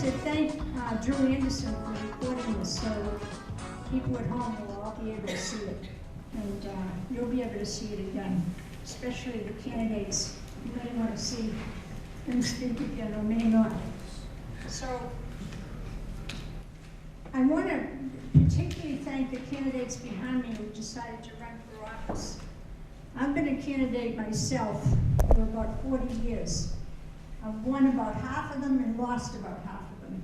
to thank Drew Anderson for recording this, so people at home will all be able to see it. And you'll be able to see it again, especially the candidates. You may want to see them speak again or may not. So I want to particularly thank the candidates behind me who decided to run for office. I've been a candidate myself for about 40 years. I've won about half of them and lost about half of them.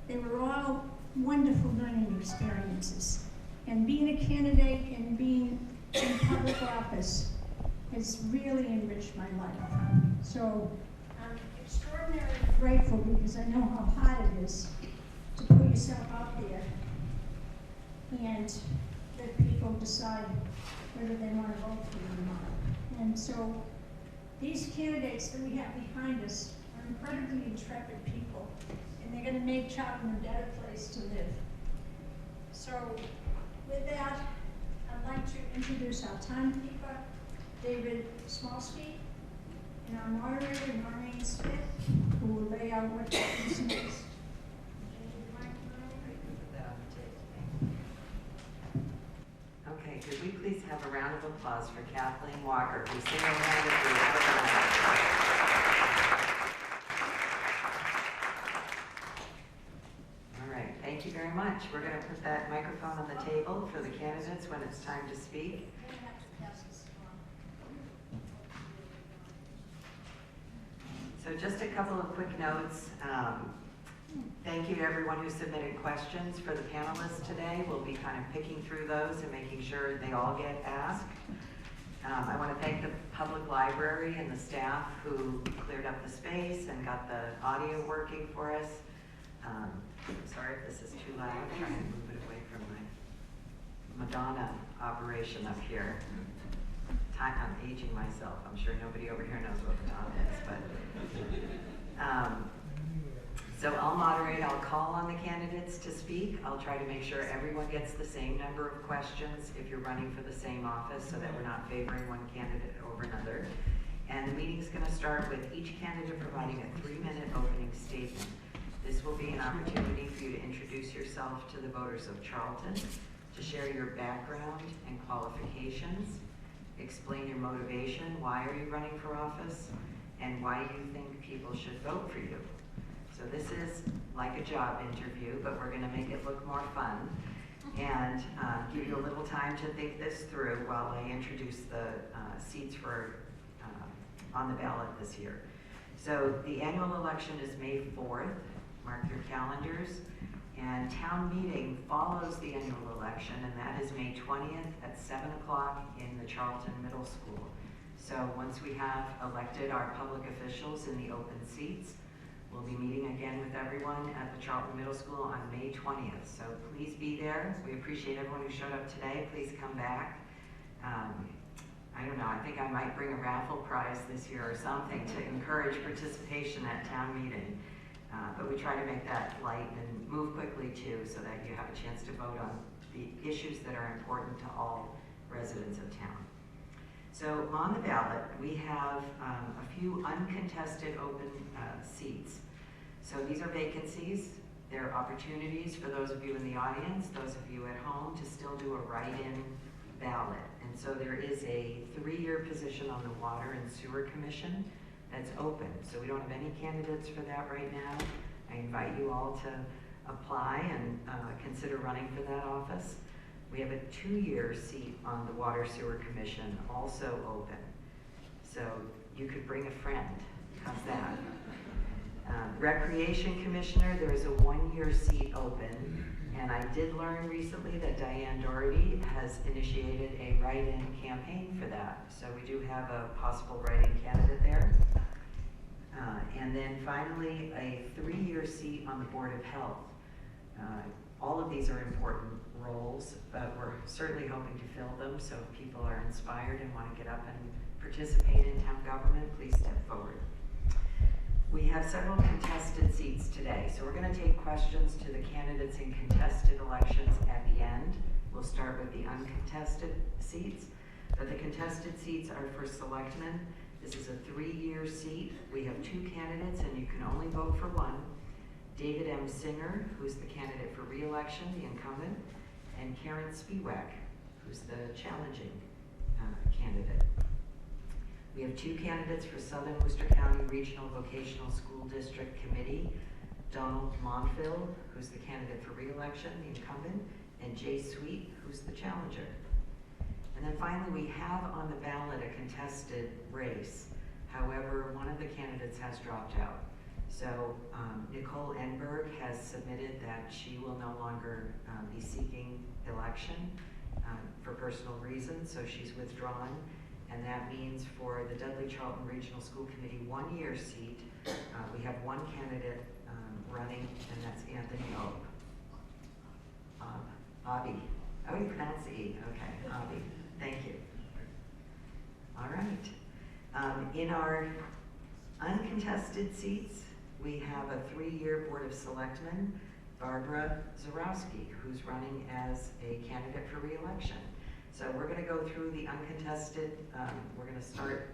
They were all wonderful learning experiences. And being a candidate and being in public office has really enriched my life. So I'm extraordinarily grateful because I know how hard it is to put yourself out there and let people decide whether they want to vote for you or not. And so these candidates that we have behind us are incredibly intrepid people, and they're going to make Charlton a better place to live. So with that, I'd like to introduce our timekeeper, David Smolsky, and our moderator, Maureen Smith, who will lay out what happens next. Okay, could we please have a round of applause for Kathleen Walker, who single-handedly organized. All right, thank you very much. We're going to put that microphone on the table for the candidates when it's time to speak. So just a couple of quick notes. Thank you to everyone who submitted questions for the panelists today. We'll be kind of picking through those and making sure they all get asked. I want to thank the public library and the staff who cleared up the space and got the audio working for us. Sorry if this is too loud. I'm trying to move it away from my Madonna operation up here. I'm aging myself. I'm sure nobody over here knows what Madonna is, but so I'll moderate, I'll call on the candidates to speak. I'll try to make sure everyone gets the same number of questions if you're running for the same office so that we're not favoring one candidate over another. And the meeting's going to start with each candidate providing a 3-minute opening statement. This will be an opportunity for you to introduce yourself to the voters of Charlton, to share your background and qualifications, explain your motivation, why are you running for office, and why you think people should vote for you. So this is like a job interview, but we're going to make it look more fun and give you a little time to think this through while I introduce the seats for on the ballot this year. So the annual election is May 4th. Mark your calendars. And town meeting follows the annual election, and that is May 20th at 7 o'clock in the Charlton Middle School. So once we have elected our public officials in the open seats, we'll be meeting again with everyone at the Charlton Middle School on May 20th. So please be there. We appreciate everyone who showed up today. Please come back. I don't know, I think I might bring a raffle prize this year or something to encourage participation at town meeting. But we try to make that light and move quickly too so that you have a chance to vote on the issues that are important to all residents of town. So on the ballot, we have a few uncontested open seats. So these are vacancies. They're opportunities for those of you in the audience, those of you at home, to still do a write-in ballot. And so there is a 3-year position on the Water and Sewer Commission that's open. So we don't have any candidates for that right now. I invite you all to apply and consider running for that office. We have a 2-year seat on the Water Sewer Commission, also open. So you could bring a friend. How's that? Recreation Commissioner, there is a 1-year seat open. And I did learn recently that Diane Doherty has initiated a write-in campaign for that. So we do have a possible write-in candidate there. And then finally, a 3-year seat on the Board of Health. All of these are important roles, but we're certainly hoping to fill them. So if people are inspired and want to get up and participate in town government, please step forward. We have several contested seats today, so we're going to take questions to the candidates in contested elections at the end. We'll start with the uncontested seats, but the contested seats are for selectmen. This is a 3-year seat. We have 2 candidates, and you can only vote for one. David M. Singer, who's the candidate for re-election, the incumbent, and Karen Spiewak, who's the challenging candidate. We have 2 candidates for Southern Worcester County Regional Vocational School District Committee, Donald Monfil, who's the candidate for re-election, the incumbent, and Jay Sweet, who's the challenger. And then finally, we have on the ballot a contested race. However, one of the candidates has dropped out. So Nicole Enberg has submitted that she will no longer be seeking election for personal reasons, so she's withdrawn. And that means for the Dudley Charlton Regional School Committee 1-year seat, we have 1 candidate running, and that's Anthony Abbey. Oh, you pronounce the E. Okay, Abbey. Thank you. All right. In our uncontested seats, we have a 3-year Board of Selectmen, Barbara Zarowski, who's running as a candidate for re-election. So we're going to go through the uncontested. We're going to start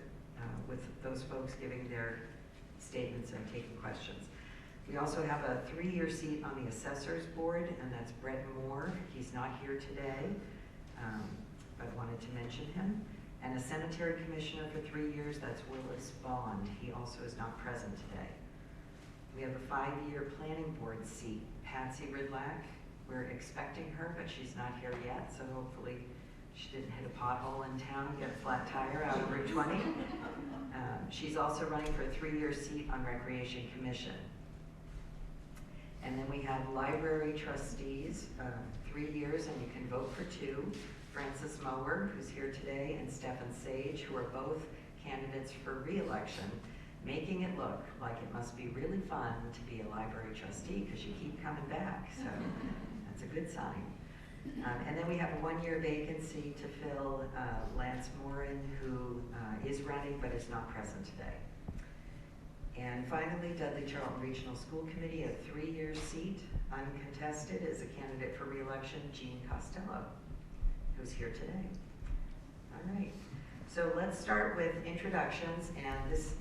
with those folks giving their statements and taking questions. We also have a 3-year seat on the Assessors Board, and that's Brett Moore. He's not here today, but wanted to mention him. And a Cemetery Commissioner for 3 years, that's Willis Bond. He also is not present today. We have a 5-year Planning Board seat, Patsy Ridlack. We're expecting her, but she's not here yet, so hopefully she didn't hit a pothole in town and get a flat tire out of Route 20. She's also running for a 3-year seat on Recreation Commission. And then we have library trustees, 3 years, and you can vote for 2. Francis Mower, who's here today, and Stephen Sage, who are both candidates for re-election, making it look like it must be really fun to be a library trustee because you keep coming back, so that's a good sign. And then we have a 1-year vacancy to fill Lance Morin, who is running but is not present today. And finally, Dudley Charlton Regional School Committee, a 3-year seat, uncontested, is a candidate for re-election, Jean Costello, who's here today. All right, so let's start with introductions, and this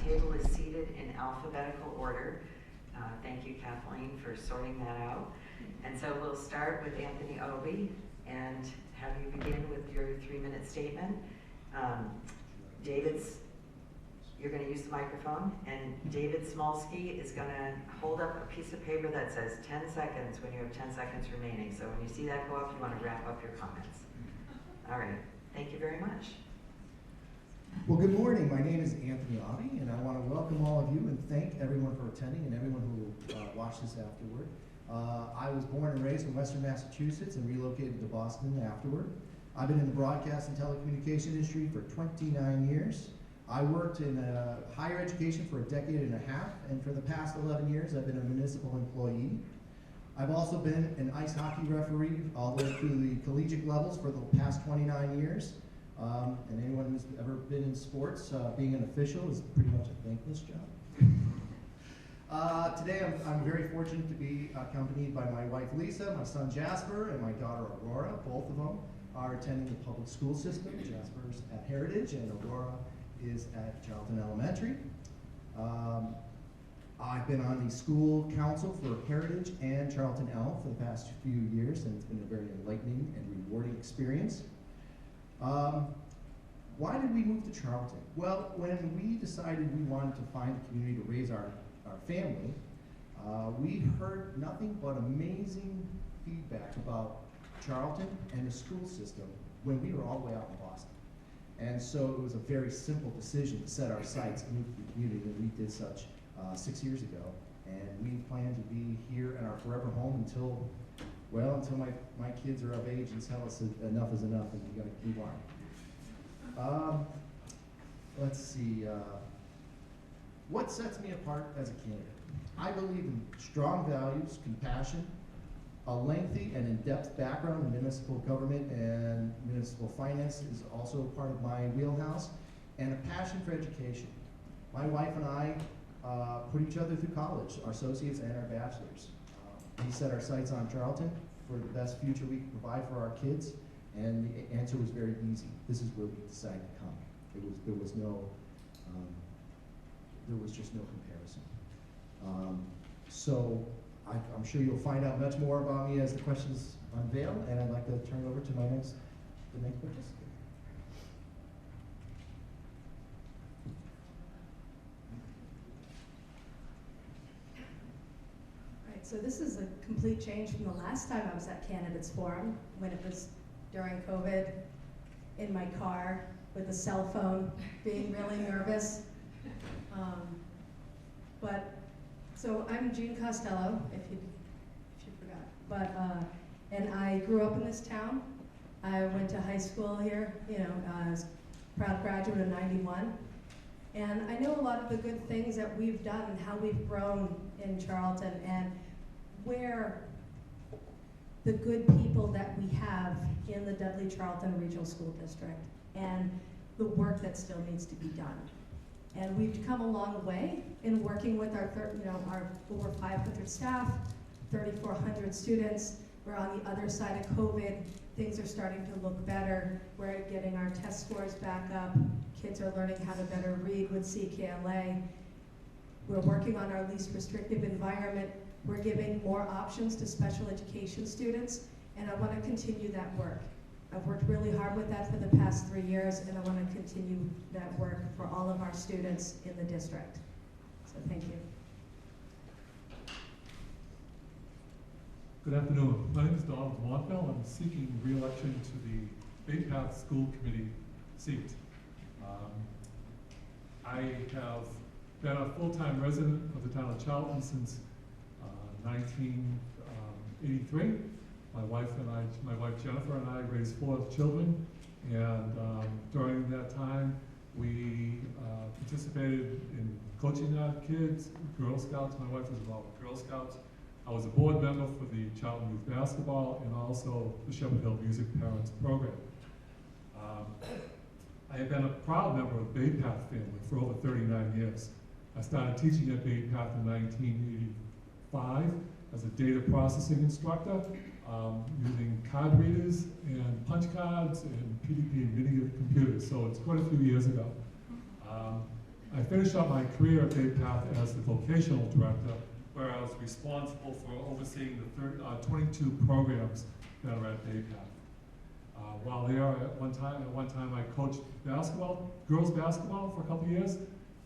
table is seated in alphabetical order. Thank you, Kathleen, for sorting that out. And so we'll start with Anthony Abbey and have you begin with your 3-minute statement. You're going to use the microphone, and David Smolsky is going to hold up a piece of paper that says 10 seconds when you have 10 seconds remaining. So when you see that go up, you want to wrap up your comments. All right, thank you very much. Well, good morning. My name is Anthony Abbey, and I want to welcome all of you and thank everyone for attending and everyone who will watch this afterward. I was born and raised in Western Massachusetts and relocated to Boston afterward. I've been in the broadcast and telecommunication industry for 29 years. I worked in higher education for a decade and a half, and for the past 11 years, I've been a municipal employee. I've also been an ice hockey referee all the way through the collegiate levels for the past 29 years. And anyone who's ever been in sports, being an official is pretty much a thankless job. Today I'm very fortunate to be accompanied by my wife Lisa, my son Jasper, and my daughter Aurora. Both of them are attending the public school system. Jasper's at Heritage and Aurora is at Charlton Elementary. I've been on the school council for Heritage and Charlton L for the past few years, and it's been a very enlightening and rewarding experience. Why did we move to Charlton? Well, when we decided we wanted to find a community to raise our family, we heard nothing but amazing feedback about Charlton and the school system when we were all the way out in Boston. And so it was a very simple decision to set our sights and move to the community, and we did such 6 years ago. And we plan to be here in our forever home until my kids are of age and tell us enough is enough and we gotta move on. Let's see, what sets me apart as a candidate? I believe in strong values, compassion, a lengthy and in-depth background in municipal government and municipal finance is also part of my wheelhouse, and a passion for education. My wife and I put each other through college, our associates and our bachelors. We set our sights on Charlton for the best future we can provide for our kids, and the answer was very easy. This is where we decided to come. There was just no comparison. So I'm sure you'll find out much more about me as the questions unveil, and I'd like to turn it over to the next participant. Right, so this is a complete change from the last time I was at Candidates Forum, when it was during COVID, in my car with a cell phone, being really nervous. So I'm Jean Costello, if you forgot. And I grew up in this town. I went to high school here, I was a proud graduate of '91. And I know a lot of the good things that we've done and how we've grown in Charlton and where the good people that we have in the Dudley Charlton Regional School District and the work that still needs to be done. And we've come a long way in working with our over 500 staff, 3,400 students. We're on the other side of COVID. Things are starting to look better. We're getting our test scores back up. Kids are learning how to better read with CKLA. We're working on our least restrictive environment. We're giving more options to special education students, and I want to continue that work. I've worked really hard with that for the past 3 years, and I want to continue that work for all of our students in the district. So thank you. Good afternoon. My name is Donald Montville. I'm seeking re-election to the Bay Path School Committee seat. I have been a full-time resident of the town of Charlton since 1983. My wife Jennifer and I raised 4 children, and during that time we participated in coaching our kids, Girl Scouts. My wife was involved with Girl Scouts. I was a board member for the Charlton Youth Basketball and also the Shepherd Hill Music Parents Program. I have been a proud member of the Bay Path family for over 39 years. I started teaching at Bay Path in 1985 as a data processing instructor, using card readers and punch cards and PDP and video computers, so it's quite a few years ago. I finished up my career at Bay Path as the vocational director, where I was responsible for overseeing the 22 programs that are at Bay Path. While there, at one time I coached basketball, girls basketball for a couple of years,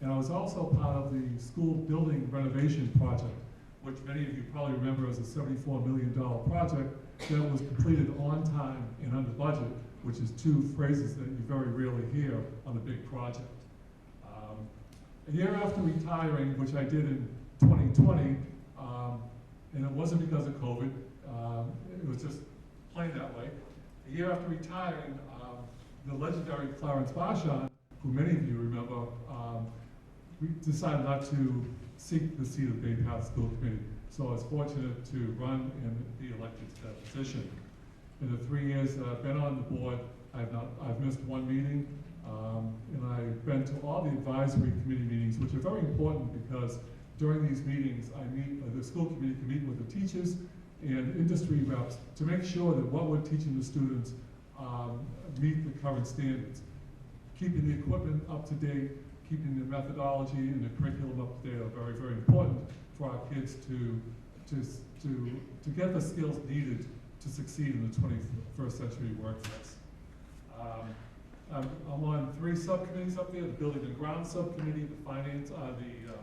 and I was also part of the school building renovation project, which many of you probably remember as a $74 million project that was completed on time and under budget, which is 2 phrases that you very rarely hear on a big project. A year after retiring, which I did in 2020, and it wasn't because of COVID, it was just plain that way. A year after retiring, the legendary Clarence Vachon, who many of you remember, we decided not to seek the seat of Bay Path School Committee. So I was fortunate to run and be elected to that position. In the 3 years that I've been on the board, I've missed 1 meeting, and I've been to all the advisory committee meetings, which are very important because during these meetings, the school committee can meet with the teachers and industry reps to make sure that what we're teaching the students meet the current standards. Keeping the equipment up to date, keeping the methodology and the curriculum up to date are very, very important for our kids to get the skills needed to succeed in the 21st century workforce. I'm on 3 subcommittees up there: the Building and Ground Subcommittee, the Finance, the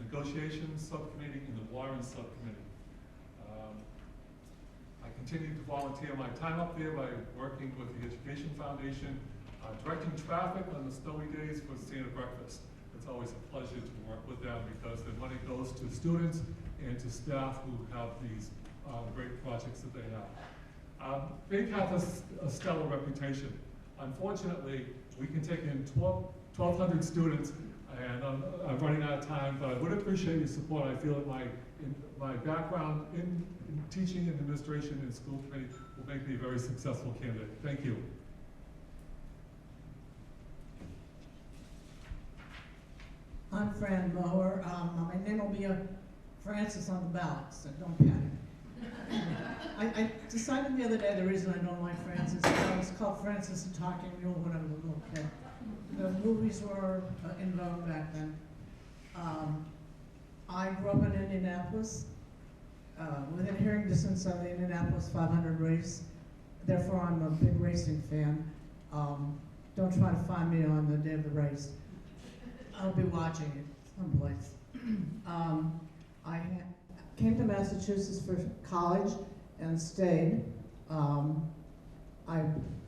Negotiations Subcommittee, and the Warren Subcommittee. I continue to volunteer my time up there by working with the Education Foundation, directing traffic on the snowy days for Santa Breakfast. It's always a pleasure to work with them because the money goes to students and to staff who have these great projects that they have. Bay Path has a stellar reputation. Unfortunately, we can take in 1,200 students, and I'm running out of time, but I would appreciate your support. I feel that my background in teaching and administration and school committee will make me a very successful candidate. Thank you. I'm Fran Mower. My name will be Francis on the ballot, so don't panic. I decided the other day the reason I don't like Francis is I was called Francis the Talking Mule when I was a little kid. The movies were in vogue back then. I grew up in Indianapolis, within hearing distance of the Indianapolis 500 race. Therefore, I'm a big racing fan. Don't try to find me on the day of the race. I'll be watching it someplace. I came to Massachusetts for college and stayed. I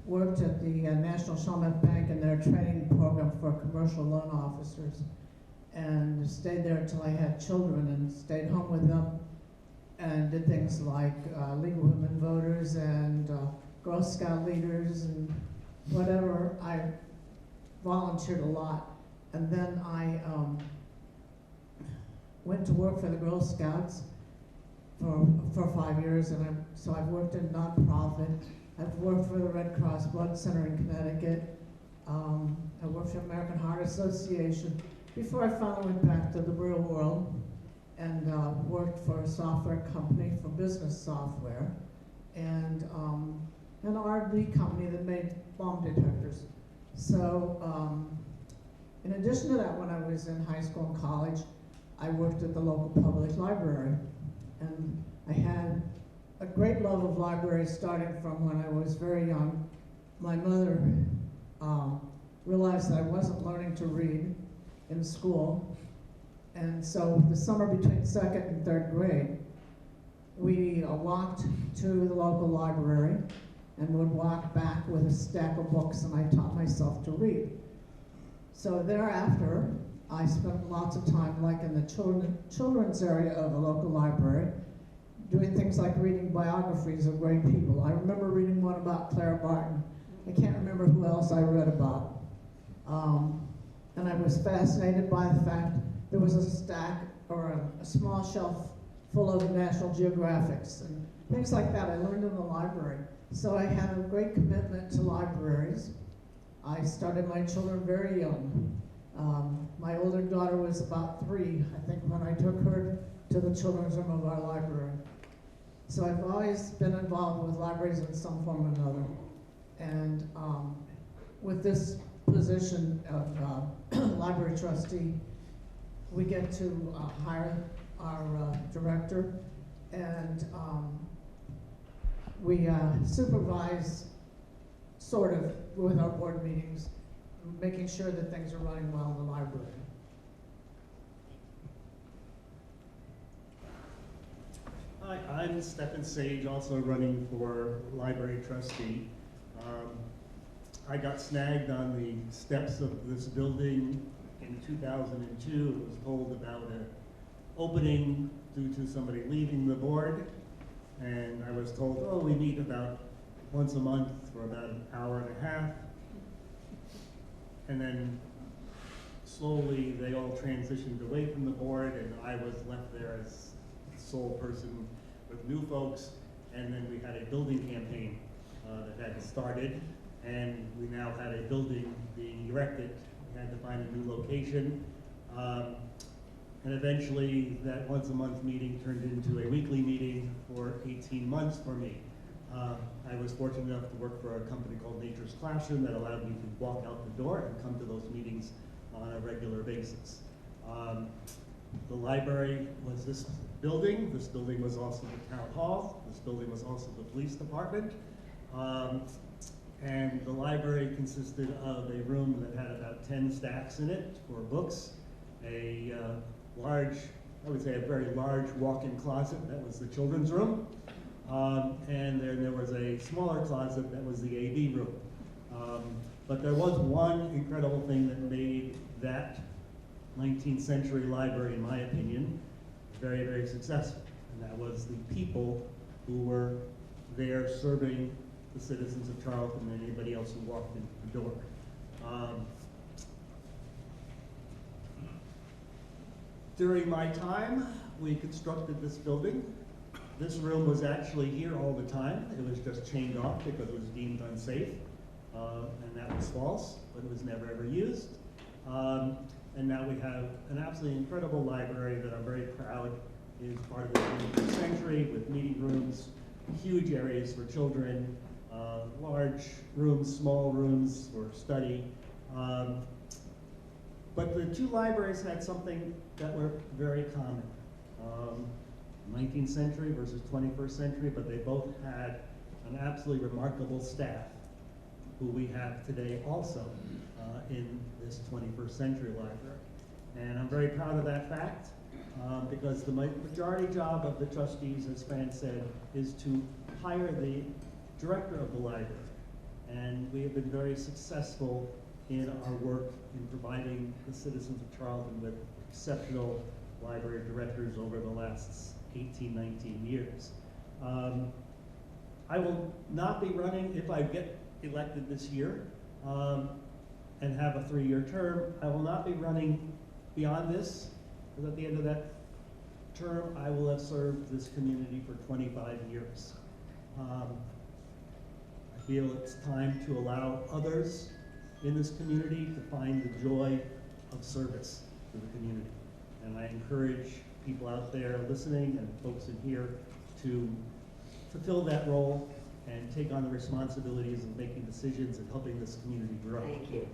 worked at the National Shawmut Bank in their training program for commercial loan officers, and stayed there until I had children and stayed home with them and did things like League of Women Voters and Girl Scout leaders and whatever. I volunteered a lot. And then I went to work for the Girl Scouts for 5 years, and so I've worked in nonprofit. I've worked for the Red Cross Blood Center in Connecticut. I worked for American Heart Association before I finally went back to the real world and worked for a software company for business software and an R&D company that made bomb detectors. So in addition to that, when I was in high school and college, I worked at the local public library. And I had a great love of libraries starting from when I was very young. My mother realized that I wasn't learning to read in school. And so the summer between 2nd and 3rd grade, we walked to the local library and would walk back with a stack of books, and I taught myself to read. So thereafter, I spent lots of time, like in the children's area of the local library, doing things like reading biographies of great people. I remember reading one about Clara Barton. I can't remember who else I read about. And I was fascinated by the fact there was a stack or a small shelf full of National Geographics and things like that I learned in the library. So I had a great commitment to libraries. I started my children very young. My older daughter was about 3, I think, when I took her to the children's room of our library. So I've always been involved with libraries in some form or another. And with this position of library trustee, we get to hire our director, and we supervise, sort of, with our board meetings, making sure that things are running well in the library. Hi, I'm Stephen Sage, also running for library trustee. I got snagged on the steps of this building in 2002. I was told about an opening due to somebody leaving the board, and I was told, oh, we meet about once a month for about an hour and a half. And then slowly they all transitioned away from the board, and I was left there as the sole person with new folks. And then we had a building campaign that had started, and we now had a building being erected. We had to find a new location. And eventually that once a month meeting turned into a weekly meeting for 18 months for me. I was fortunate enough to work for a company called Nature's Classroom that allowed me to walk out the door and come to those meetings on a regular basis. The library was this building. This building was also the town hall. This building was also the police department. And the library consisted of a room that had about 10 stacks in it for books, a large, I would say a very large walk-in closet that was the children's room, and then there was a smaller closet that was the AV room. But there was one incredible thing that made that 19th century library, in my opinion, very, very successful, and that was the people who were there serving the citizens of Charlton and anybody else who walked in the door. During my time, we constructed this building. This room was actually here all the time. It was just chained off because it was deemed unsafe, and that was false, but it was never ever used. And now we have an absolutely incredible library that I'm very proud is part of the 20th century, with meeting rooms, huge areas for children, large rooms, small rooms for study. But the two libraries had something that were very common. 19th century versus 21st century, but they both had an absolutely remarkable staff who we have today also in this 21st century library. And I'm very proud of that fact because the majority job of the trustees, as Fran said, is to hire the director of the library. And we have been very successful in our work in providing the citizens of Charlton with exceptional library directors over the last 18, 19 years. I will not be running if I get elected this year and have a 3-year term. I will not be running beyond this, because at the end of that term, I will have served this community for 25 years. I feel it's time to allow others in this community to find the joy of service to the community. And I encourage people out there listening and folks in here to fulfill that role and take on the responsibilities of making decisions and helping this community grow. Thank you.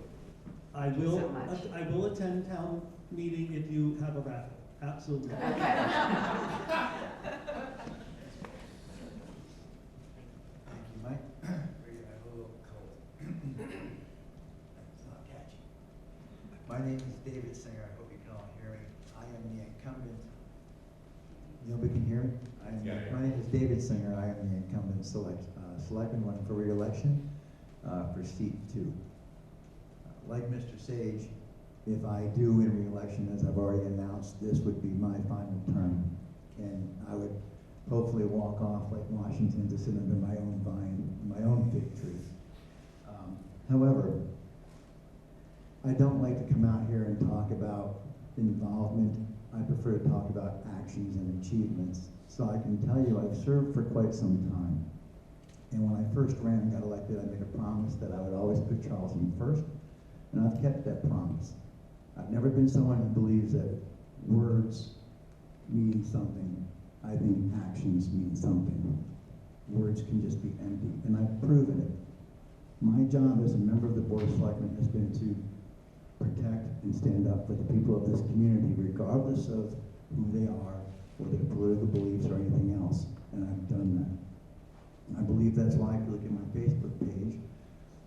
I Thank you will, so much. I will attend town meeting if you have a raffle, absolutely. Okay. Thank you, Mike. I'm a little cold. It's not catchy. My name is David Singer. I hope you can all hear me. I am the incumbent. Nobody can hear me? My name is David Singer. I am the incumbent selectman running for re-election for seat 2. Like Mr. Sage, if I do win re-election, as I've already announced, this would be my final term. And I would hopefully walk off like Washington to sit under my own vine, my own fig tree. However, I don't like to come out here and talk about involvement. I prefer to talk about actions and achievements. So I can tell you I've served for quite some time. And when I first ran and got elected, I made a promise that I would always put Charleston first, and I've kept that promise. I've never been someone who believes that words mean something. I think actions mean something. Words can just be empty, and I've proven it. My job as a member of the Board of Selectmen has been to protect and stand up for the people of this community, regardless of who they are, or their political beliefs or anything else, and I've done that. I believe that's why if you look at my Facebook page,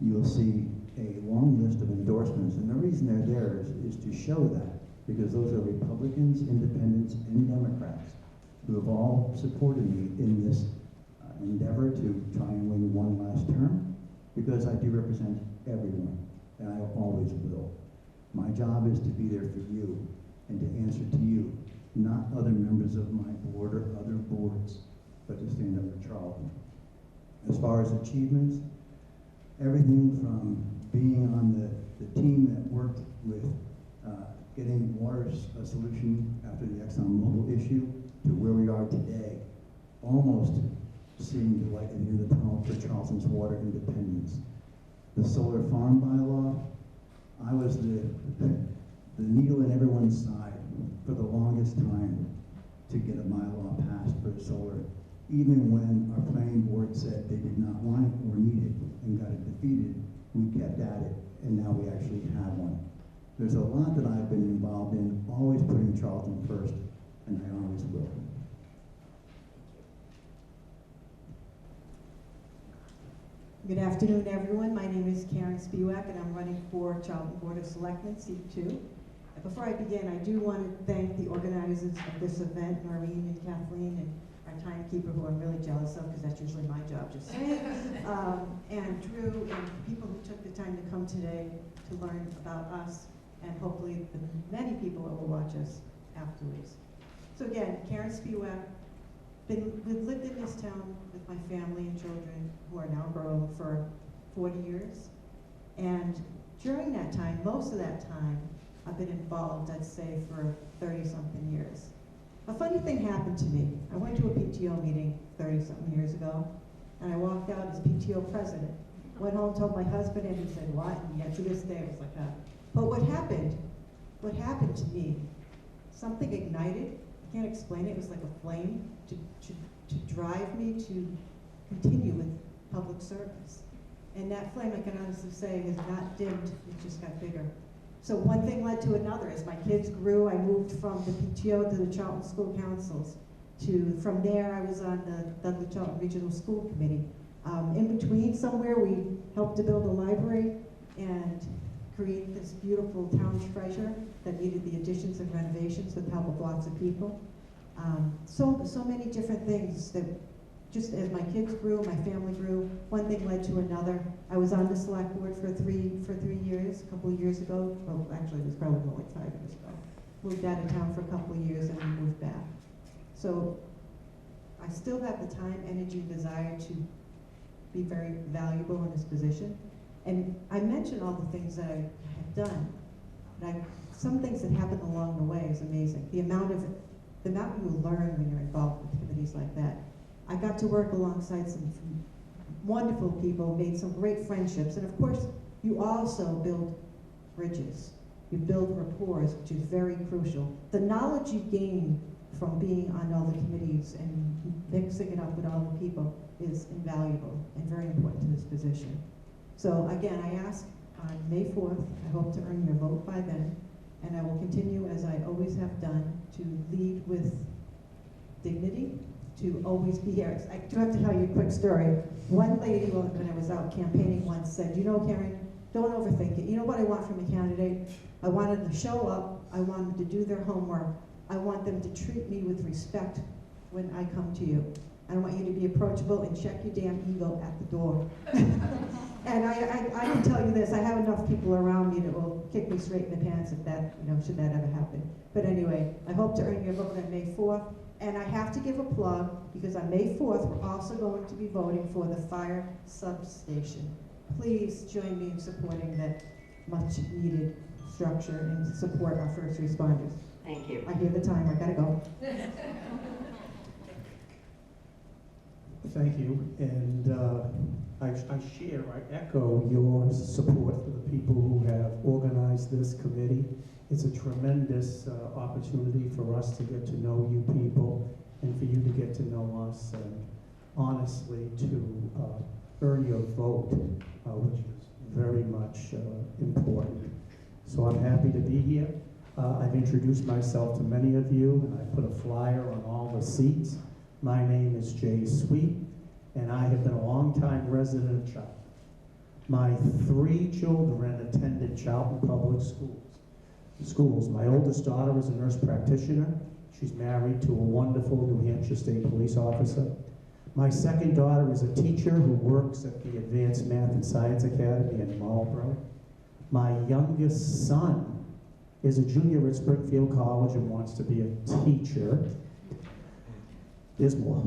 you'll see a long list of endorsements, and the reason they're there is to show that, because those are Republicans, Independents, and Democrats who have all supported me in this endeavor to try and win one last term, because I do represent everyone, and I always will. My job is to be there for you and to answer to you, not other members of my board or other boards, but to stand up for Charlton. As far as achievements, everything from being on the team that worked with getting water a solution after the ExxonMobil issue to where we are today, almost seeing the light at the end of the tunnel for Charleston's water independence. The solar farm bylaw, I was the needle in everyone's side for the longest time to get a bylaw passed for solar, even when our planning board said they did not want it or need it and got it defeated. We kept at it, and now we actually have one. There's a lot that I've been involved in, always putting Charlton first, and I always will. Good afternoon, everyone. My name is Karen Spiewak, and I'm running for Charlton Board of Selectmen, seat 2. Before I begin, I do want to thank the organizers of this event, Noreen and Kathleen, and our timekeeper, who I'm really jealous of, because that's usually my job, just saying, and Drew, and people who took the time to come today to learn about us, and hopefully the many people that will watch us afterwards. So again, Karen Spiewak. We've lived in this town with my family and children, who are now grown, for 40 years. And during that time, most of that time, I've been involved, I'd say, for 30-something years. A funny thing happened to me. I went to a PTO meeting 30-something years ago, and I walked out as PTO president. Went home, told my husband, and he said, what? And yeah, to this day, it was like that. But what happened to me, something ignited. I can't explain it. It was like a flame to drive me to continue with public service. And that flame, I can honestly say, has not dimmed. It just got bigger. So one thing led to another. As my kids grew, I moved from the PTO to the Charlton School Councils. From there, I was on the Dudley Charlton Regional School Committee. In between somewhere, we helped to build a library and create this beautiful town treasure that needed the additions and renovations with the help of lots of people. So many different things that just as my kids grew, my family grew, one thing led to another. I was on the select board for 3 years, a couple of years ago. Well, actually, it was probably more like 5 years ago. Moved out of town for a couple of years and then moved back. So I still have the time, energy, and desire to be very valuable in this position. And I mention all the things that I have done, but some things that happened along the way is amazing. The amount you learn when you're involved with committees like that. I got to work alongside some wonderful people, made some great friendships, and of course, you also build bridges. You build rapport, which is very crucial. The knowledge you gain from being on all the committees and mixing it up with all the people is invaluable and very important to this position. So again, I ask on May 4th, I hope to earn your vote by then, and I will continue as I always have done to lead with dignity, to always be here. I do have to tell you a quick story. One lady, when I was out campaigning once, said, you know, Karen, don't overthink it. You know what I want from a candidate? I want them to show up. I want them to do their homework. I want them to treat me with respect when I come to you. I want you to be approachable and check your damn ego at the door. And I can tell you this, I have enough people around me that will kick me straight in the pants if that, should that ever happen. But anyway, I hope to earn your vote on May 4th. And I have to give a plug, because on May 4th, we're also going to be voting for the fire substation. Please join me in supporting that much needed structure and support our first responders. Thank you. I hear the timer, gotta go. Thank you, and I echo your support for the people who have organized this committee. It's a tremendous opportunity for us to get to know you people and for you to get to know us, and honestly to earn your vote, which is very much important. So I'm happy to be here. I've introduced myself to many of you, and I put a flyer on all the seats. My name is Jay Sweet, and I have been a longtime resident of Charlton. My 3 children attended Charlton Public Schools. My oldest daughter is a nurse practitioner. She's married to a wonderful New Hampshire State Police officer. My second daughter is a teacher who works at the Advanced Math and Science Academy in Marlborough. My youngest son is a junior at Springfield College and wants to be a teacher. There's more.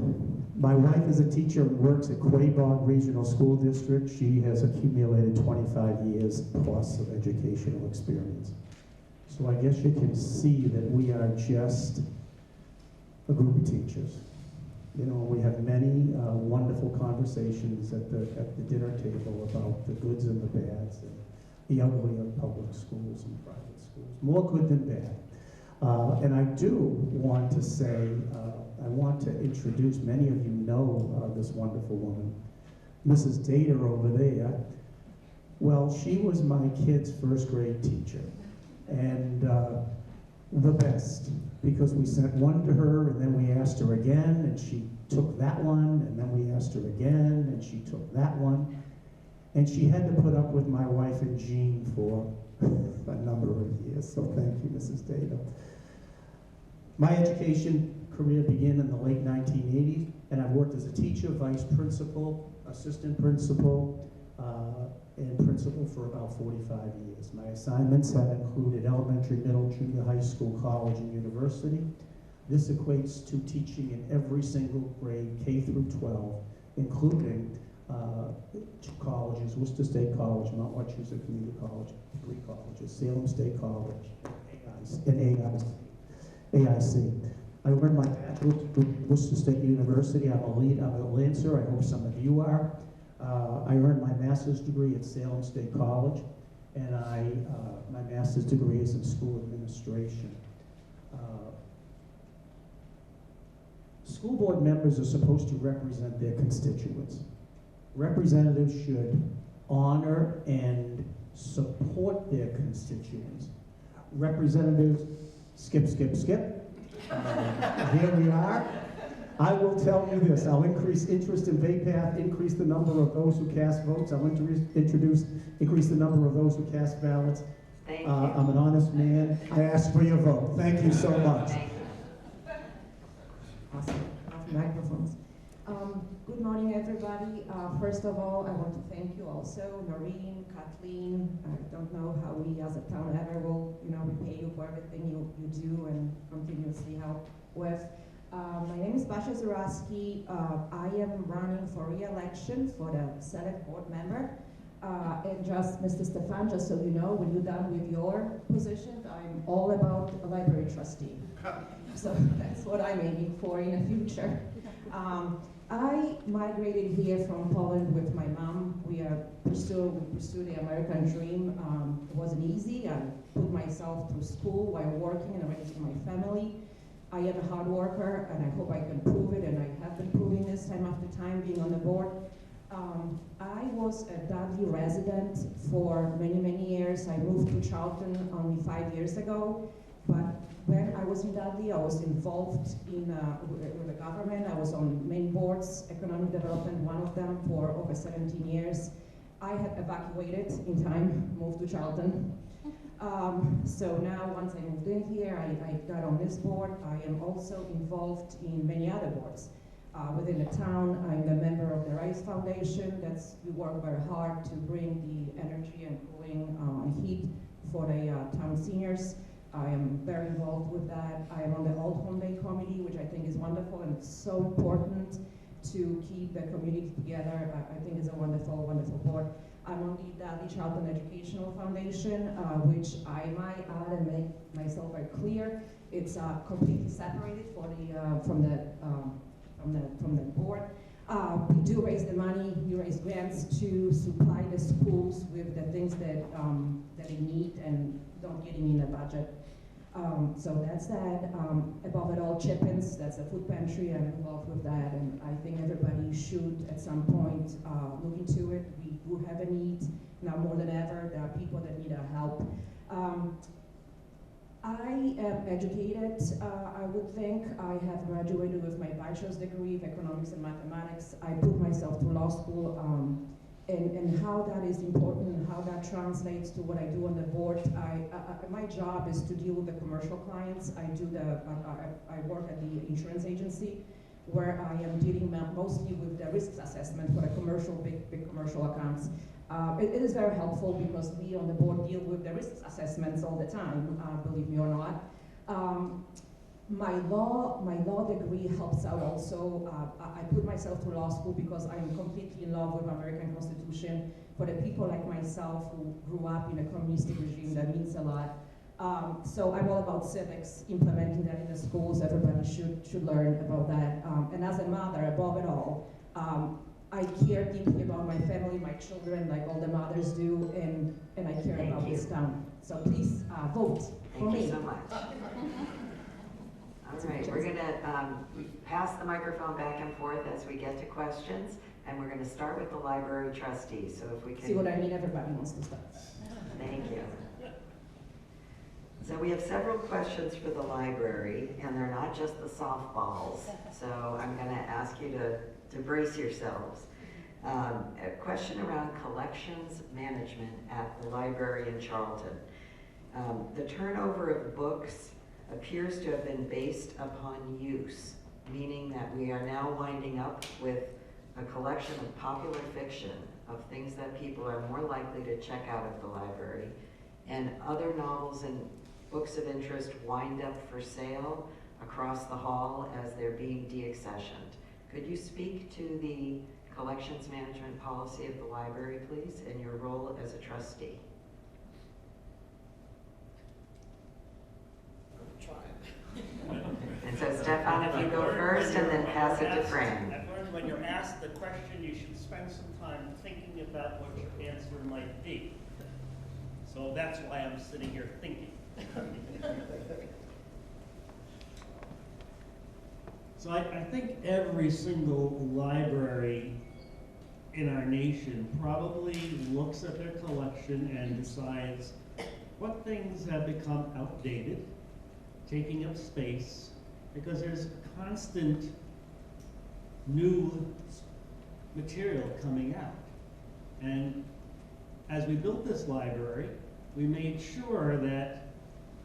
My wife is a teacher and works at Quabog Regional School District. She has accumulated 25 years plus of educational experience. So I guess you can see that we are just a group of teachers. We have many wonderful conversations at the dinner table about the goods and the bads, and the ugly of public schools and private schools. More good than bad. And I do want to say, I want to introduce, many of you know this wonderful woman, Mrs. Dater over there. Well, she was my kid's first grade teacher, and the best, because we sent one to her, and then we asked her again, and she took that one, and then we asked her again, and she took that one. And she had to put up with my wife and Jean for a number of years, so thank you, Mrs. Data. My education career began in the late 1980s, and I've worked as a teacher, vice principal, assistant principal, and principal for about 45 years. My assignments have included elementary, middle, junior high school, college, and university. This equates to teaching in every single grade, K through 12, including 2 colleges, Worcester State College, Mount Wachusett Community College, 3 colleges, Salem State College, and AIC. I earned my bachelor's at Worcester State University. I'm a Lancer, I hope some of you are. I earned my master's degree at Salem State College, and my master's degree is in school administration. School board members are supposed to represent their constituents. Representatives should honor and support their constituents. Representatives, skip. Here we are. I will tell you this, I'll increase interest in VAPATH, increase the number of those who cast votes. I'll increase the number of those who cast ballots. Thank you. I'm an honest man. I ask for your vote. Thank you so much. Thank you. Awesome. Microphones. Good morning, everybody. First of all, I want to thank you also, Noreen, Kathleen. I don't know how we as a town ever will, repay you for everything you do and continuously help with. My name is Basha Zaraski. I am running for re-election for the Senate board member. And just, Mr. Stefan, just so you know, when you're done with your position, I'm all about a library trustee. So that's what I'm aiming for in the future. I migrated here from Poland with my mom. We pursued the American dream. It wasn't easy. I put myself through school while working and raising my family. I am a hard worker, and I hope I can prove it, and I have been proving this time after time being on the board. I was a Dudley resident for many, many years. I moved to Charlton only 5 years ago, but when I was in Dudley, I was involved in with the government. I was on many boards, economic development, one of them for over 17 years. I had evacuated in time, moved to Charlton. So now, once I moved in here, I got on this board. I am also involved in many other boards. Within the town, I'm a member of the Rice Foundation. We work very hard to bring the energy and cooling and heat for the town seniors. I am very involved with that. I am on the Old Home Day Committee, which I think is wonderful, and it's so important to keep the community together. I think it's a wonderful, wonderful board. I'm on the Dudley Charlton Educational Foundation, which I might add and make myself very clear. It's completely separated from the board. We do raise the money, we raise grants to supply the schools with the things that they need and don't get in the budget. So that's that. Above it all, Chip-ins, that's a food pantry. I'm involved with that, and I think everybody should at some point look into it. We do have a need now more than ever. There are people that need our help. I am educated. I would think I have graduated with my bachelor's degree of economics and mathematics. I put myself through law school, and how that is important and how that translates to what I do on the board. My job is to deal with the commercial clients. I work at the insurance agency, where I am dealing mostly with the risks assessment for the commercial, big commercial accounts. It is very helpful because we on the board deal with the risk assessments all the time, believe me or not. My law degree helps out also. I put myself through law school because I am completely in love with American Constitution. For the people like myself who grew up in a communistic regime, that means a lot. So I'm all about civics, implementing that in the schools. Everybody should learn about that. And as a mother, above it all, I care deeply about my family, my children, like all the mothers do, and I care about this town. So please vote for me. Thank you so much. All right, we're gonna pass the microphone back and forth as we get to questions, and we're gonna start with the library trustee. So if we can... See what I mean? Everybody wants to start. Thank you. So we have several questions for the library, and they're not just the softballs. So I'm gonna ask you to brace yourselves. A question around collections management at the library in Charlton. The turnover of books appears to have been based upon use, meaning that we are now winding up with a collection of popular fiction, of things that people are more likely to check out of the library, and other novels and books of interest wind up for sale across the hall as they're being deaccessioned. Could you speak to the collections management policy of the library, please, and your role as a trustee? And so Stefan, if you go first and then pass it to Fran. I've learned when you're asked the question, you should spend some time thinking about what your answer might be. So that's why I'm sitting here thinking. So I think every single library in our nation probably looks at their collection and decides what things have become outdated, taking up space, because there's constant new material coming out. And as we built this library, we made sure that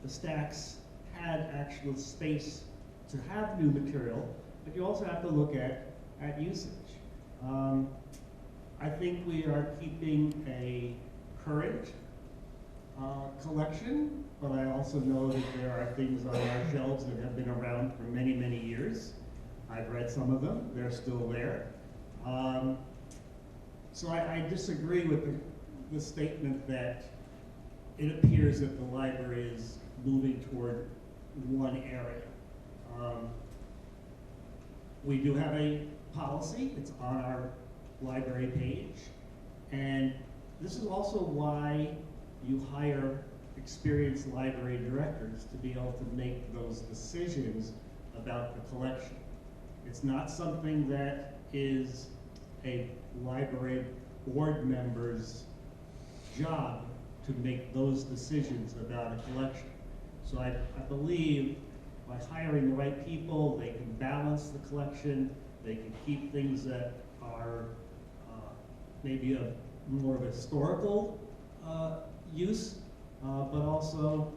the stacks had actual space to have new material, but you also have to look at usage. I think we are keeping a current collection, but I also know that there are things on our shelves that have been around for many, many years. I've read some of them, they're still there. So I disagree with the statement that it appears that the library is moving toward one area. We do have a policy, it's on our library page, and this is also why you hire experienced library directors to be able to make those decisions about the collection. It's not something that is a library board member's job to make those decisions about a collection. So I believe by hiring the right people, they can balance the collection, they can keep things that are maybe a more of a historical use, but also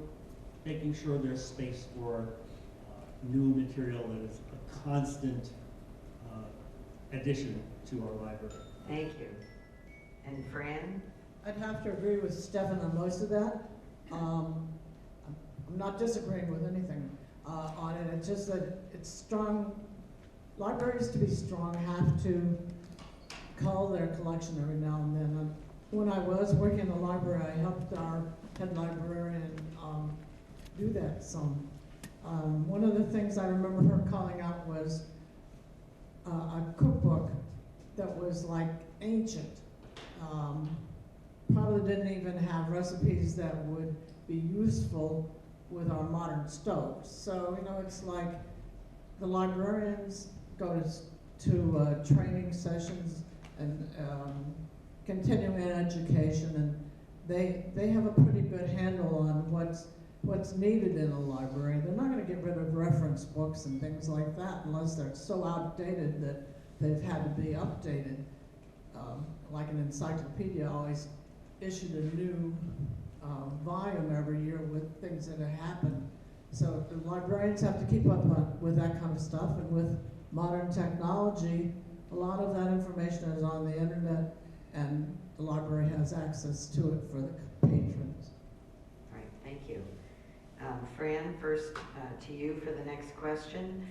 making sure there's space for new material that is a constant addition to our library. Thank you. And Fran? I'd have to agree with Stefan on most of that. I'm not disagreeing with anything on it. It's just that it's strong. Libraries to be strong have to cull their collection every now and then. When I was working in the library, I helped our head librarian do that some. One of the things I remember her calling out was a cookbook that was like ancient. Probably didn't even have recipes that would be useful with our modern stoves. So, you know, it's like the librarians go to training sessions and continuing education, and they have a pretty good handle on what's needed in a library. They're not going to get rid of reference books and things like that unless they're so outdated that they've had to be updated. Like an encyclopedia always issued a new volume every year with things that have happened. So the librarians have to keep up with that kind of stuff, and with modern technology, a lot of that information is on the internet, and the library has access to it for the patrons. All right, thank you. Fran, first to you for the next question.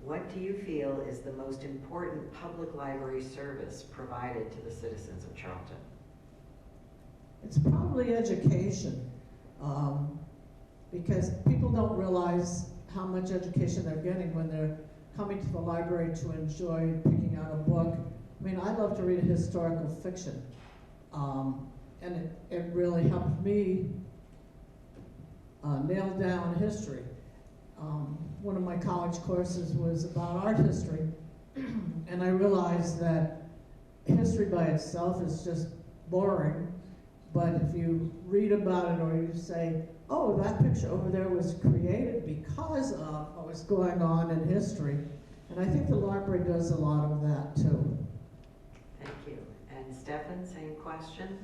What do you feel is the most important public library service provided to the citizens of Charlton? It's probably education, because people don't realize how much education they're getting when they're coming to the library to enjoy picking out a book. I mean, I love to read historical fiction, and it really helped me nail down history. One of my college courses was about art history, and I realized that history by itself is just boring, but if you read about it or you say, oh, that picture over there was created because of what was going on in history, and I think the library does a lot of that too. Thank you. And Stefan, same question.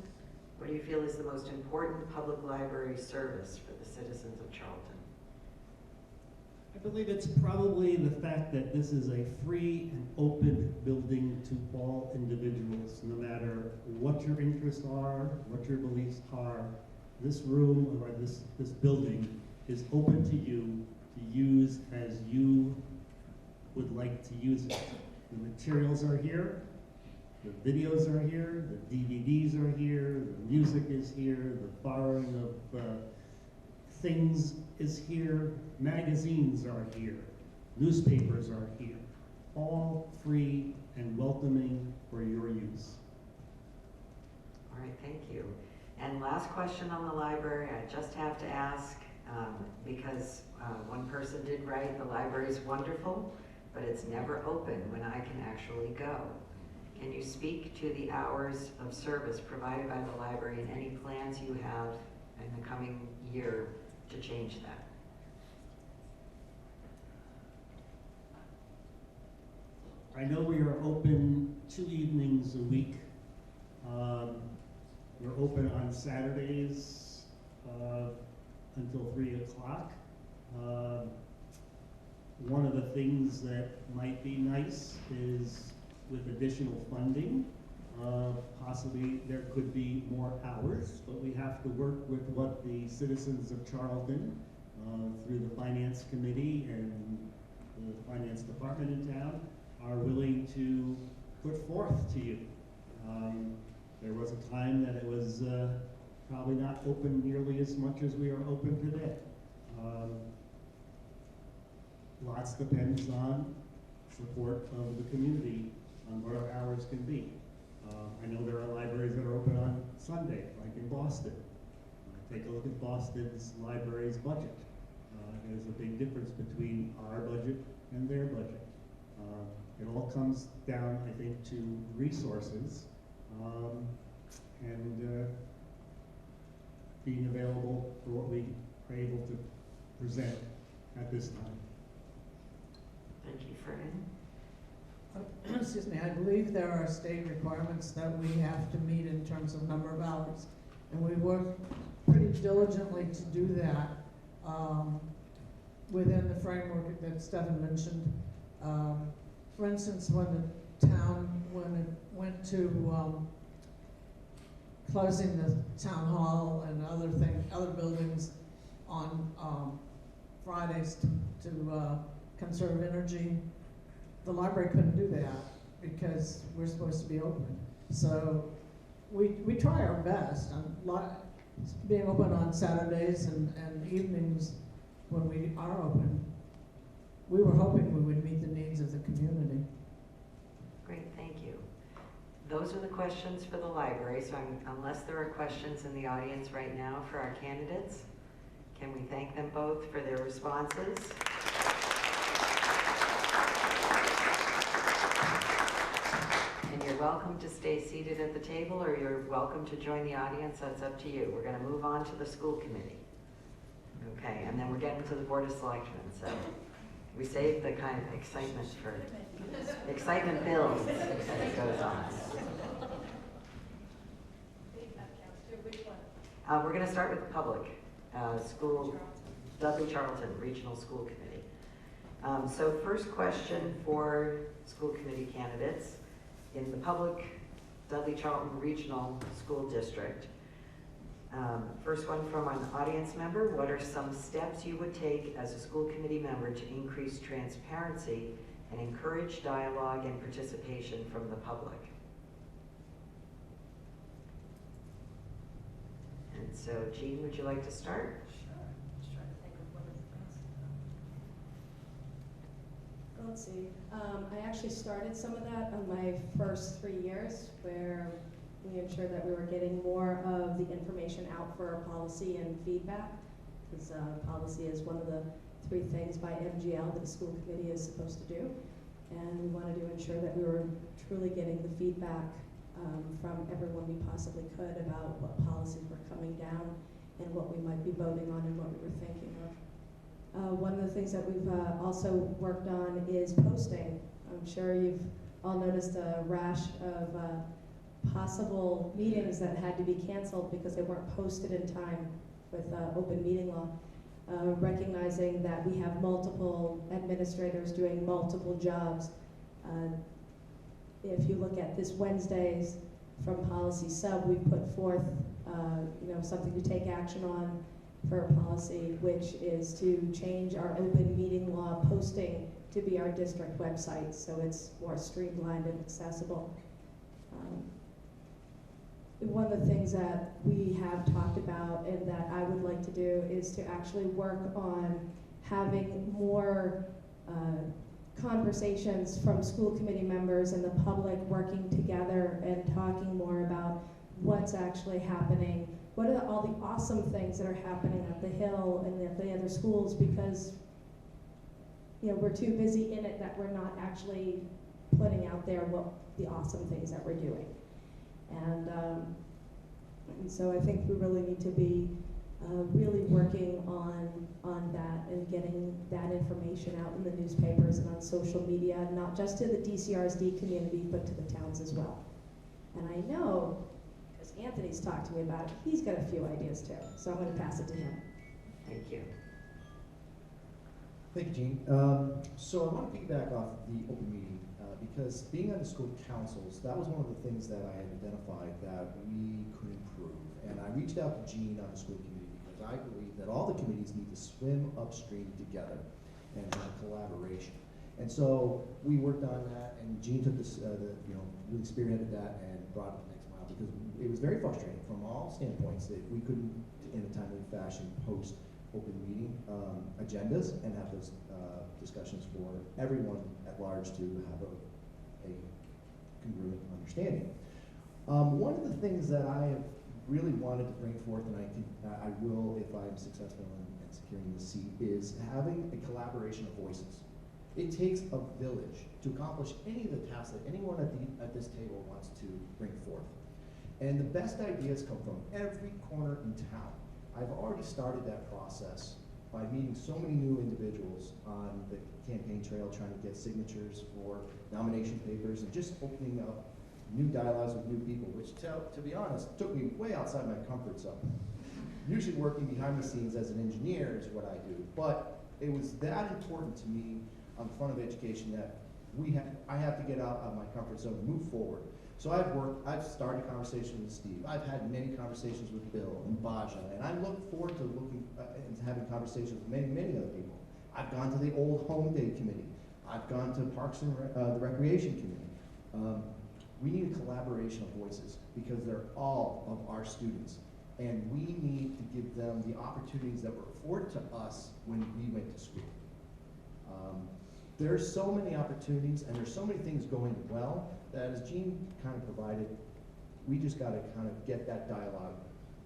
What do you feel is the most important public library service for the citizens of Charlton? I believe it's probably the fact that this is a free and open building to all individuals, no matter what your interests are, what your beliefs are. This room or this building is open to you to use as you would like to use it. The materials are here, the videos are here, the DVDs are here, the music is here, the borrowing of things is here, magazines are here, newspapers are here, all free and welcoming for your use. All right, thank you. And last question on the library, I just have to ask, because one person did write, the library is wonderful, but it's never open when I can actually go. Can you speak to the hours of service provided by the library and any plans you have in the coming year to change that? I know we are open 2 evenings a week. We're open on Saturdays until 3 o'clock. One of the things that might be nice is with additional funding, possibly there could be more hours, but we have to work with what the citizens of Charlton, through the finance committee and the finance department in town, are willing to put forth to you. There was a time that it was probably not open nearly as much as we are open today. Lots depends on support of the community on what our hours can be. I know there are libraries that are open on Sunday, like in Boston. Take a look at Boston's library's budget. There's a big difference between our budget and their budget. It all comes down, I think, to resources and being available for what we are able to present at this time. Thank you, Fran. Excuse me, I believe there are state requirements that we have to meet in terms of number of hours. And we work pretty diligently to do that within the framework that Stephen mentioned. For instance, when the town, when it went to closing the town hall and other buildings on Fridays to conserve energy, the library couldn't do that because we're supposed to be open. So we try our best. Being open on Saturdays and evenings when we are open, we were hoping we would meet the needs of the community. Great, thank you. Those are the questions for the library, so unless there are questions in the audience right now for our candidates, can we thank them both for their responses? And you're welcome to stay seated at the table, or you're welcome to join the audience. That's up to you. We're going to move on to the school committee. Okay, and then we're getting to the Board of Selectmen. So we save the kind of excitement for excitement builds as it goes on. We're going to start with the public school, Dudley Charlton Regional School Committee. So first question for school committee candidates. In the public Dudley Charlton Regional School District. First one from an audience member. What are some steps you would take as a school committee member to increase transparency and encourage dialogue and participation from the public? And so, Jean, would you like to start? Let's see. I actually started some of that on my first 3 years, where we ensured that we were getting more of the information out for our policy and feedback, because policy is one of the 3 things by MGL that a school committee is supposed to do. And we wanted to ensure that we were truly getting the feedback from everyone we possibly could about what policies were coming down and what we might be voting on and what we were thinking of. One of the things that we've also worked on is posting. I'm sure you've all noticed a rash of possible meetings that had to be canceled because they weren't posted in time with open meeting law. Recognizing that we have multiple administrators doing multiple jobs. If you look at this Wednesday's from Policy Sub, we put forth something to take action on for a policy, which is to change our open meeting law posting to be our district website, so it's more streamlined and accessible. One of the things that we have talked about and that I would like to do is to actually work on having more conversations from school committee members and the public working together and talking more about what's actually happening. What are all the awesome things that are happening at the Hill and at the other schools, because we're too busy in it that we're not actually putting out there what the awesome things that we're doing. And so I think we really need to be really working on that and getting that information out in the newspapers and on social media, not just to the DCRSD community, but to the towns as well. And I know, because Anthony's talked to me about it, he's got a few ideas too, so I'm going to pass it to him. Thank you. Thank you, Jean. So I want to piggyback off the open meeting because being on the school councils, that was one of the things that I had identified that we could improve. And I reached out to Jean on the school committee because I believe that all the committees need to swim upstream together and have collaboration. And so we worked on that, and Jean took this, really spearheaded that and brought it the next mile because it was very frustrating from all standpoints that we couldn't, in a timely fashion, post open meeting agendas and have those discussions for everyone at large to have a congruent understanding. One of the things that I have really wanted to bring forth, and I will if I am successful in securing the seat, is having a collaboration of voices. It takes a village to accomplish any of the tasks that anyone at this table wants to bring forth. And the best ideas come from every corner in town. I've already started that process by meeting so many new individuals on the campaign trail, trying to get signatures for nomination papers and just opening up new dialogues with new people, which, to be honest, took me way outside my comfort zone. Usually working behind the scenes as an engineer is what I do, but it was that important to me on the front of education that I have to get out of my comfort zone and move forward. So I've started conversations with Steve. I've had many conversations with Bill and Baja, and I look forward to and having conversations with many, many other people. I've gone to the Old Home Day Committee. I've gone to Parks and the Recreation Committee. We need a collaboration of voices because they're all of our students, and we need to give them the opportunities that were afforded to us when we went to school. There's so many opportunities and there's so many things going well that, as Jean kind of provided, we just got to kind of get that dialogue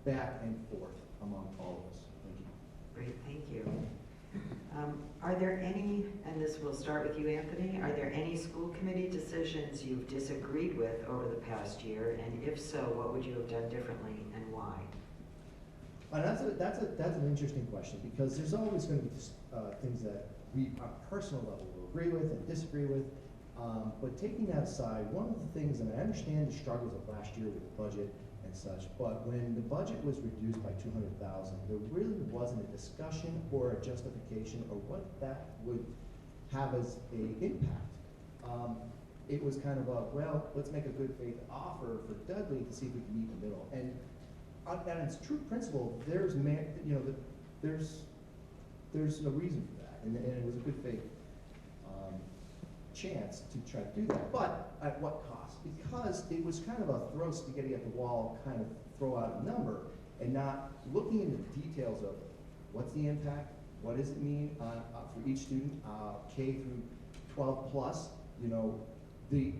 back and forth among all of us. Thank you. Great, thank you. Are there any, and this will start with you, Anthony, are there any school committee decisions you've disagreed with over the past year? And if so, what would you have done differently and why? That's an interesting question because there's always going to be things that we, on a personal level, will agree with and disagree with. But taking that aside, one of the things, and I understand the struggles of last year with the budget and such, but when the budget was reduced by $200,000, there really wasn't a discussion or a justification of what that would have as an impact. It was kind of a, well, let's make a good faith offer for Dudley to see if we can meet in the middle. And at its true principle, there's a reason for that, and it was a good faith chance to try to do that. But at what cost? Because it was kind of a throw spaghetti at the wall, kind of throw out a number, and not looking into the details of what's the impact, what does it mean for each student, K through 12 plus. The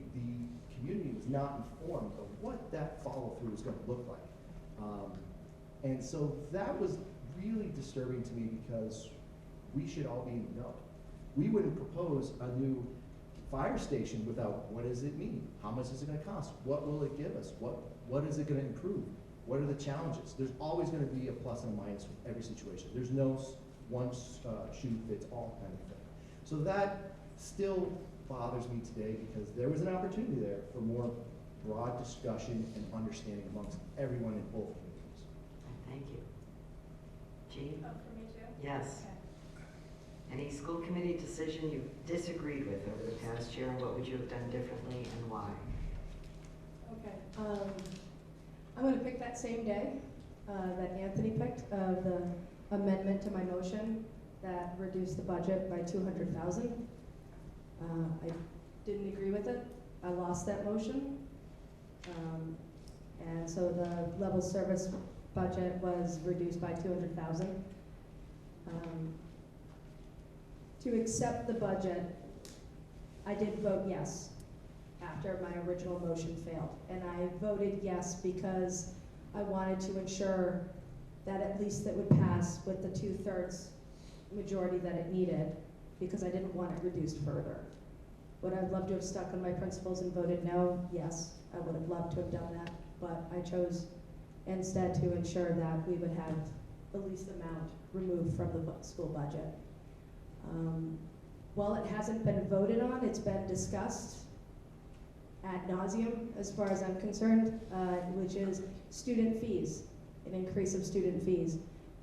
community was not informed of what that follow through was going to look like. And so that was really disturbing to me because we should all be in the know. We wouldn't propose a new fire station without what does it mean? How much is it going to cost? What will it give us? What is it going to improve? What are the challenges? There's always going to be a plus and a minus with every situation. There's no one shoe fits all kind of thing. So that still bothers me today because there was an opportunity there for more broad discussion and understanding amongst everyone in both communities. Thank you. Jean? Oh, for me too? Yes. Okay. Any school committee decision you've disagreed with over the past year, and what would you have done differently and why? Okay. I'm going to pick that same day that Anthony picked, the amendment to my motion that reduced the budget by $200,000. I didn't agree with it. I lost that motion. And so the level service budget was reduced by $200,000. To accept the budget, I did vote yes after my original motion failed. And I voted yes because I wanted to ensure that at least it would pass with the 2/3 majority that it needed because I didn't want it reduced further. Would I have loved to have stuck on my principles and voted no? Yes, I would have loved to have done that, but I chose instead to ensure that we would have the least amount removed from the school budget. While it hasn't been voted on, it's been discussed ad nauseum, as far as I'm concerned, which is student fees, an increase of student fees,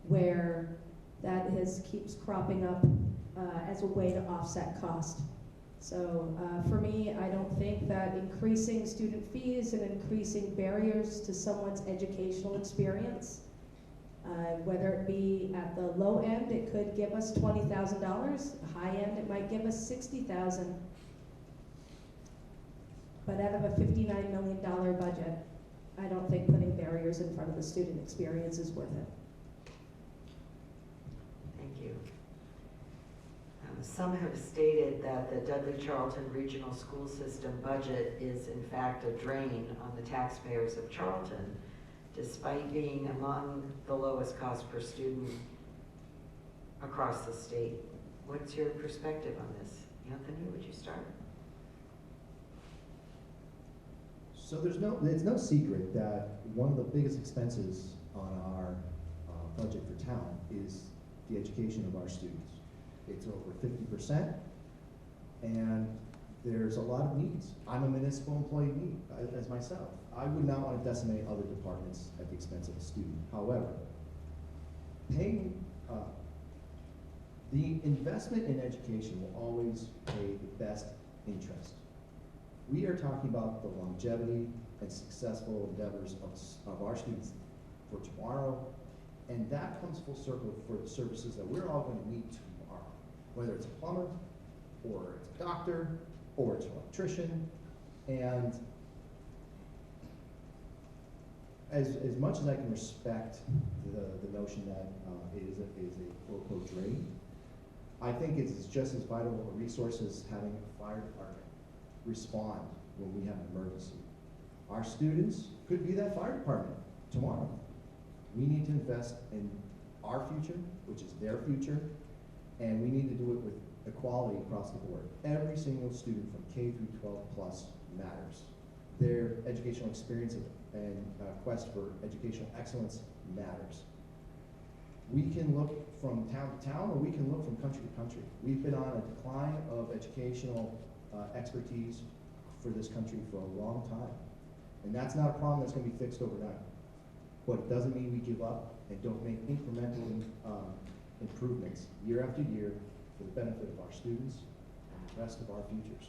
where that keeps cropping up as a way to offset cost. So for me, I don't think that increasing student fees and increasing barriers to someone's educational experience, whether it be at the low end, it could give us $20,000. High end, it might give us $60,000. But out of a $59 million budget, I don't think putting barriers in front of the student experience is worth it. Thank you. Some have stated that the Dudley Charlton Regional School System budget is in fact a drain on the taxpayers of Charlton, despite being among the lowest cost per student across the state. What's your perspective on this? Anthony, would you start? So it's no secret that one of the biggest expenses on our budget for town is the education of our students. It's over 50%, and there's a lot of needs. I'm a municipal employee as myself. I would not want to decimate other departments at the expense of a student. However, paying the investment in education will always pay the best interest. We are talking about the longevity and successful endeavors of our students for tomorrow, and that comes full circle for the services that we're all going to need tomorrow, whether it's a plumber, or it's a doctor, or it's an electrician. And as much as I can respect the notion that it is a quote-unquote drain, I think it's just as vital a resource as having a fire department respond when we have an emergency. Our students could be that fire department tomorrow. We need to invest in our future, which is their future, and we need to do it with equality across the board. Every single student from K through 12 plus matters. Their educational experience and quest for educational excellence matters. We can look from town to town, or we can look from country to country. We've been on a decline of educational expertise for this country for a long time. And that's not a problem that's going to be fixed overnight. But it doesn't mean we give up and don't make incremental improvements year after year for the benefit of our students and the rest of our futures.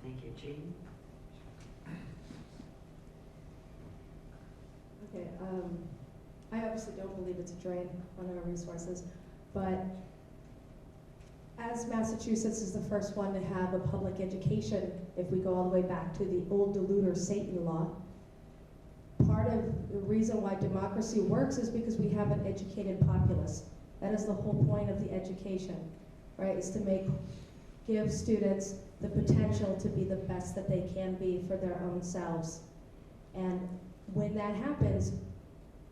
Thank you, Jean. Okay, I obviously don't believe it's a drain on our resources, but as Massachusetts is the first one to have a public education, if we go all the way back to the old Deluder-Satan law, part of the reason why democracy works is because we have an educated populace. That is the whole point of the education, right? Is to give students the potential to be the best that they can be for their own selves. And when that happens,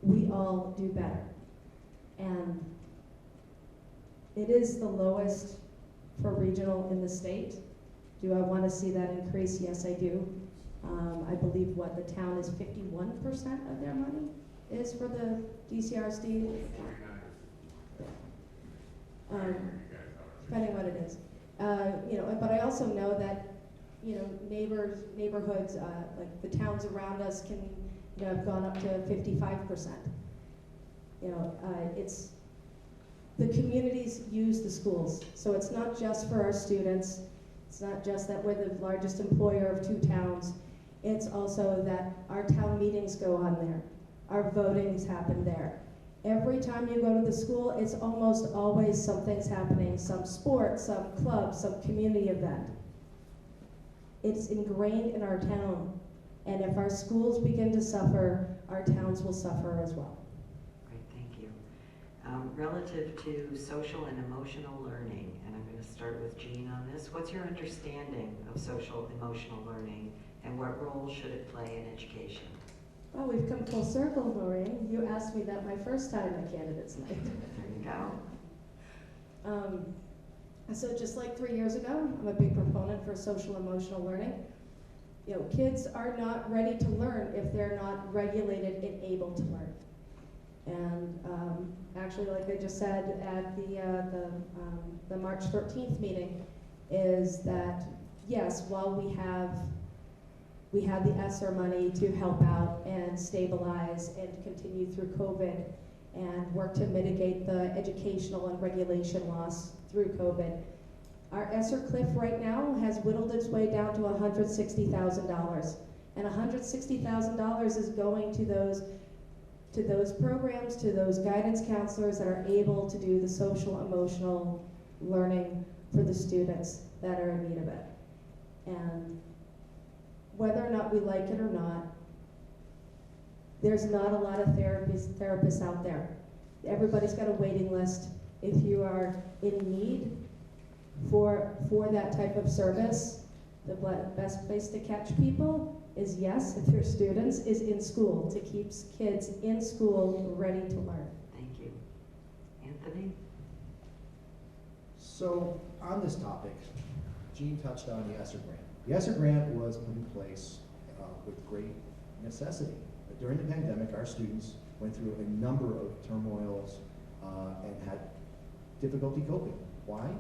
we all do better. And it is the lowest for regional in the state. Do I want to see that increase? Yes, I do. I believe the town is 51% of their money is for the DCRSD. Depending what it is. But I also know that, neighborhoods, like the towns around us can, have gone up to 55%. It's, the communities use the schools. So it's not just for our students. It's not just that we're the largest employer of 2 towns. It's also that our town meetings go on there. Our votings happen there. Every time you go to the school, it's almost always something's happening, some sport, some club, some community event. It's ingrained in our town. And if our schools begin to suffer, our towns will suffer as well. Great, thank you. Relative to social and emotional learning, and I'm going to start with Jean on this, what's your understanding of social emotional learning, and what role should it play in education? Well, we've come full circle, Maureen. You asked me that my first time at Candidates Night. There you go. So just like 3 years ago, I'm a big proponent for social emotional learning. You know, kids are not ready to learn if they're not regulated and able to learn. And actually, like I just said at the March 13th meeting, is that yes, while we have the ESSER money to help out and stabilize and continue through COVID and work to mitigate the educational and regulation loss through COVID, our ESSER cliff right now has whittled its way down to $160,000. And $160,000 is going to those programs, to those guidance counselors that are able to do the social emotional learning for the students that are in need of it. And whether or not we like it or not, there's not a lot of therapists out there. Everybody's got a waiting list. If you are in need for that type of service, the best place to catch people is, yes, if you're students, is in school, to keep kids in school ready to learn. Thank you. Anthony? So on this topic, Jean touched on the ESSER grant. The ESSER grant was put in place with great necessity. During the pandemic, our students went through a number of turmoils and had difficulty coping. Why?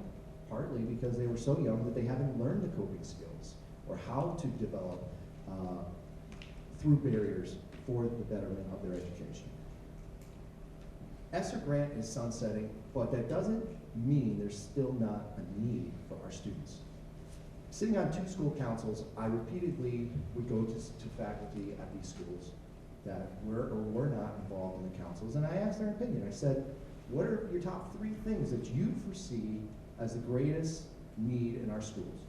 Partly because they were so young that they haven't learned the coping skills or how to develop through barriers for the betterment of their education. ESSER grant is sunsetting, but that doesn't mean there's still not a need for our students. Sitting on 2 school councils, I repeatedly would go to faculty at these schools that were or were not involved in the councils, and I asked their opinion. I said, what are your top 3 things that you foresee as the greatest need in our schools?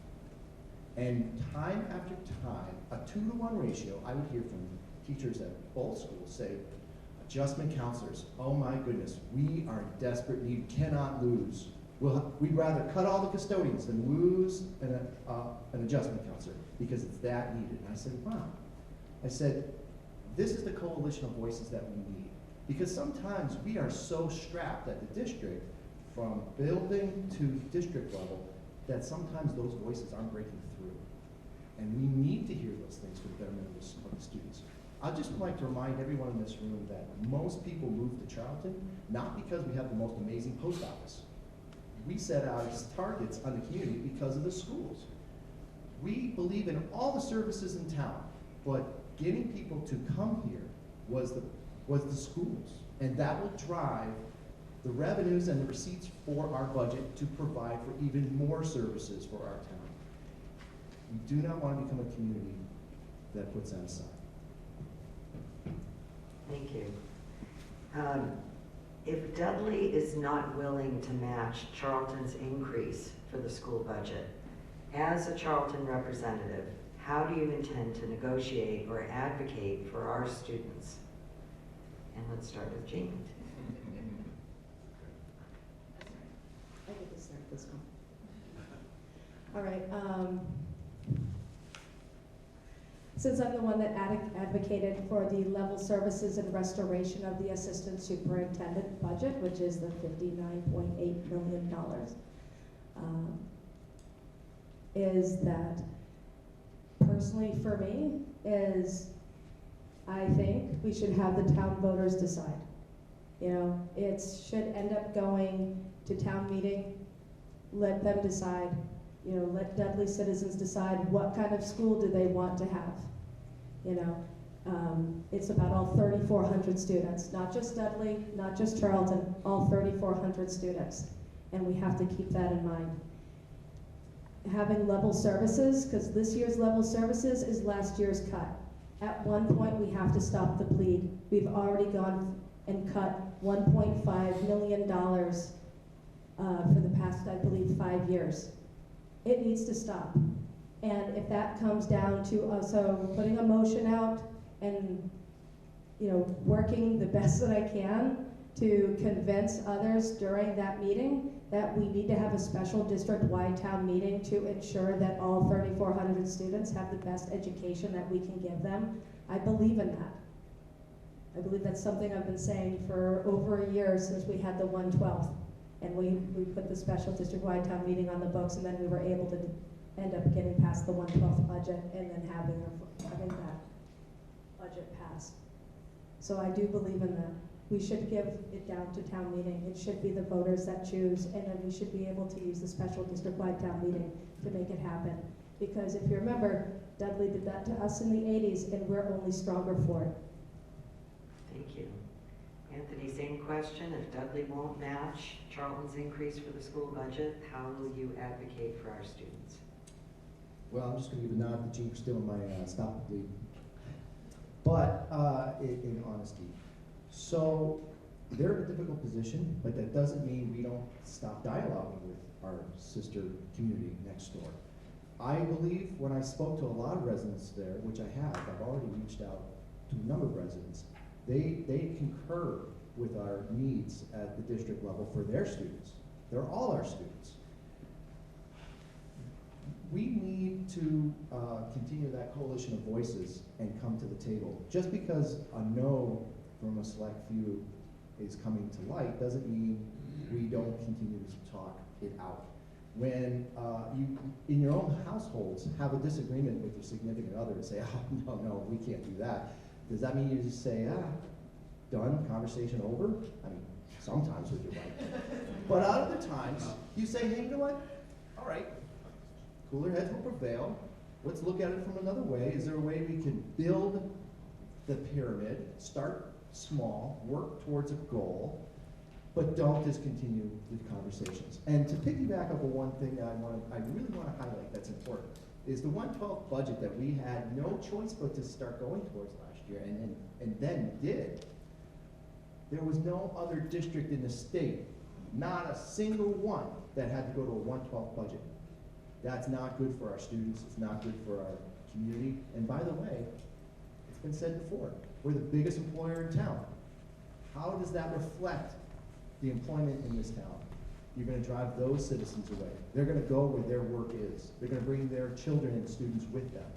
And time after time, a 2-to-1 ratio, I would hear from teachers at both schools say, adjustment counselors, oh my goodness, we are in desperate need, cannot lose. We'd rather cut all the custodians than lose an adjustment counselor because it's that needed. And I said, wow. I said, this is the coalition of voices that we need. Because sometimes we are so strapped at the district, from building to district level, that sometimes those voices aren't breaking through. And we need to hear those things for the betterment of the students. I'd just like to remind everyone in this room that most people move to Charlton, not because we have the most amazing post office. We set out as targets on the community because of the schools. We believe in all the services in town, but getting people to come here was the schools. And that will drive the revenues and the receipts for our budget to provide for even more services for our town. We do not want to become a community that puts that aside. Thank you. If Dudley is not willing to match Charlton's increase for the school budget, as a Charlton representative, how do you intend to negotiate or advocate for our students? And let's start with Jean. I get to start this one. All right. Since I'm the one that advocated for the level services and restoration of the assistant superintendent budget, which is the $59.8 million, is that personally for me is I think we should have the town voters decide. You know, it should end up going to town meeting, let them decide. You know, let Dudley citizens decide what kind of school do they want to have. You know, it's about all 3,400 students, not just Dudley, not just Charlton, all 3,400 students. And we have to keep that in mind. Having level services, because this year's level services is last year's cut. At one point, we have to stop the bleed. We've already gone and cut $1.5 million for the past, I believe, 5 years. It needs to stop. And if that comes down to also putting a motion out and, you know, working the best that I can to convince others during that meeting that we need to have a special district-wide town meeting to ensure that all 3,400 students have the best education that we can give them. I believe in that. I believe that's something I've been saying for over a year since we had the 112th. And we put the special district-wide town meeting on the books, and then we were able to end up getting past the 1/12 budget and then having that budget passed. So I do believe in that. We should give it down to town meeting. It should be the voters that choose, and then we should be able to use the special district-wide town meeting to make it happen. Because if you remember, Dudley did that to us in the 80s, and we're only stronger for it. Thank you. Anthony, same question. If Dudley won't match Charlton's increase for the school budget, how will you advocate for our students? Well, I'm just gonna give a nod to Jean Castillo in my stop the bleed. But, in honesty, so they're in a difficult position, but that doesn't mean we don't stop dialoguing with our sister community next door. I believe when I spoke to a lot of residents there, which I have, I've already reached out to a number of residents, they concur with our needs at the district level for their students. They're all our students. We need to continue that coalition of voices and come to the table. Just because a no from a select few is coming to light doesn't mean we don't continue to talk it out. When you, in your own households, have a disagreement with your significant other and say, oh, no, we can't do that, does that mean you just say, done, conversation over? I mean, sometimes with your wife. But other times, you say, hey, you know what? All right, cooler heads will prevail. Let's look at it from another way. Is there a way we can build the pyramid, start small, work towards a goal, but don't discontinue the conversations? And to piggyback up on one thing that I really want to highlight that's important is the 1/12 budget that we had no choice but to start going towards last year and then did. There was no other district in the state, not a single one, that had to go to a 1/12 budget. That's not good for our students, it's not good for our community, and by the way, it's been said before, we're the biggest employer in town. How does that reflect the employment in this town? You're gonna drive those citizens away. They're gonna go where their work is. They're gonna bring their children and students with them.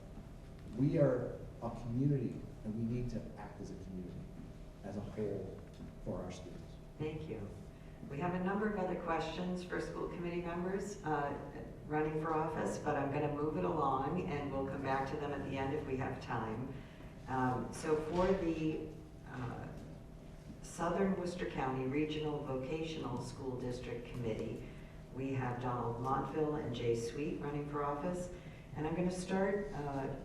We are a community, and we need to act as a community, as a whole, for our students. Thank you. We have a number of other questions for school committee members running for office, but I'm going to move it along, and we'll come back to them at the end if we have time. So for the Southern Worcester County Regional Vocational School District Committee, we have Donald Montville and Jay Sweet running for office. And I'm going to start,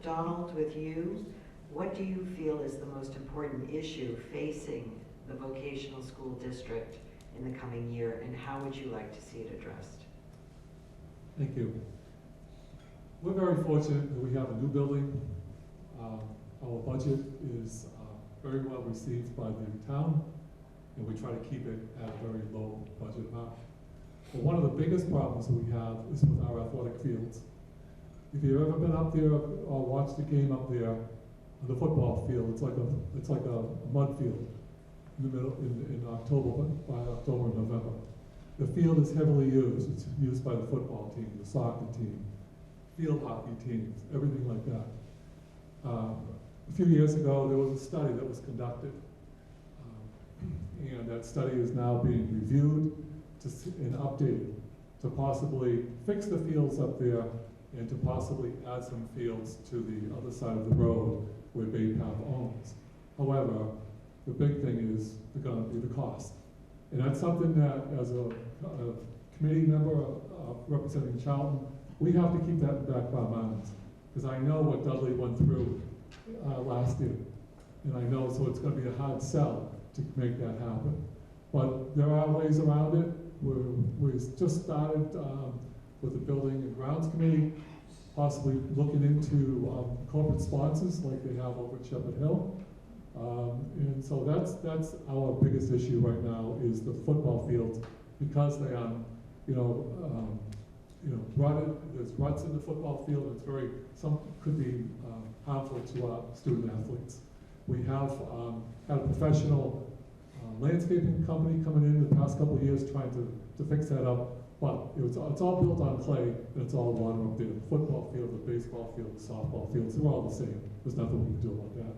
Donald, with you. What do you feel is the most important issue facing the vocational school district in the coming year, and how would you like to see it addressed? Thank you. We're very fortunate that we have a new building. Our budget is very well received by the town, and we try to keep it at a very low budget amount. But one of the biggest problems that we have is with our athletic fields. If you've ever been up there or watched a game up there on the football field, it's like a mud field in the middle in October, by October and November. The field is heavily used. It's used by the football team, the soccer team, field hockey teams, everything like that. A few years ago, there was a study that was conducted, and that study is now being reviewed and updated to possibly fix the fields up there and to possibly add some fields to the other side of the road where Bay Path owns. However, the big thing is going to be the cost. And that's something that, as a committee member representing Charlton, we have to keep that in the back of our minds. Because I know what Dudley went through last year. And I know, so it's going to be a hard sell to make that happen. But there are ways around it. We just started with the Building and Grounds Committee, possibly looking into corporate sponsors like they have over at Shepherd Hill. And so that's our biggest issue right now is the football fields, because they are, rutted. There's ruts in the football field. And it's some could be harmful to our student athletes. We have had a professional landscaping company coming in the past couple of years trying to fix that up. But it's all built on clay, and it's all water up there. The football field, the baseball field, the softball fields, they're all the same. There's nothing we can do about that.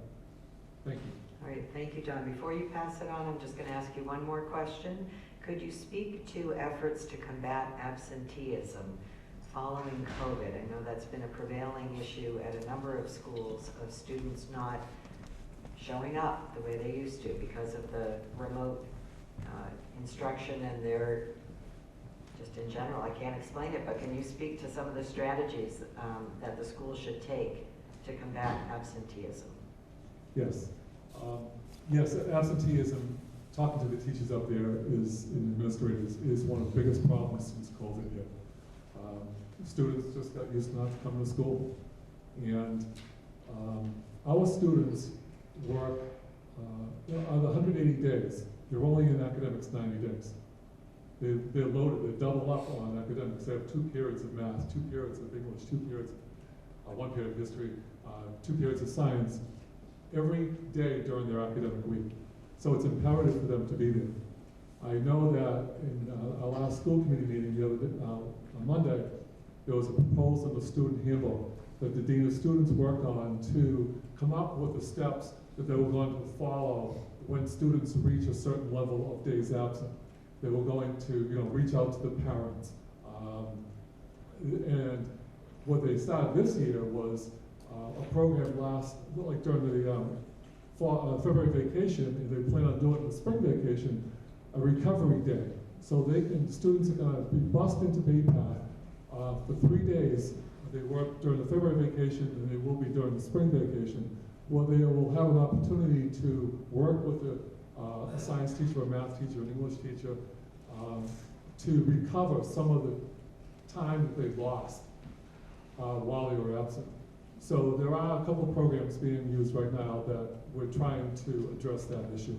Thank you. All right, thank you, John. Before you pass it on, I'm just going to ask you one more question. Could you speak to efforts to combat absenteeism following COVID? I know that's been a prevailing issue at a number of schools of students not showing up the way they used to because of the remote instruction and their, just in general, I can't explain it, but can you speak to some of the strategies that the schools should take to combat absenteeism? Yes. Yes, absenteeism, talking to the teachers up there and administrators, is one of the biggest problems since COVID hit. Students just got used to not coming to school. And our students work on the 180 days. They're only in academics 90 days. They're loaded, they double up on academics. They have 2 periods of math, 2 periods of English, 2 periods, 1 period of history, 2 periods of science, every day during their academic week. So it's imperative for them to be there. I know that in our last school committee meeting the other day, on Monday, there was a proposal in the student handbook that the dean of students worked on to come up with the steps that they were going to follow when students reach a certain level of days absent. They were going to, reach out to the parents. And what they started this year was a program during the February vacation, and they plan on doing it in the spring vacation, a recovery day. So students are gonna be bussed into Bay Path for 3 days. They work during the February vacation, and they will be during the spring vacation. Well, they will have an opportunity to work with a science teacher, a math teacher, an English teacher, to recover some of the time that they lost while they were absent. So there are a couple of programs being used right now that we're trying to address that issue.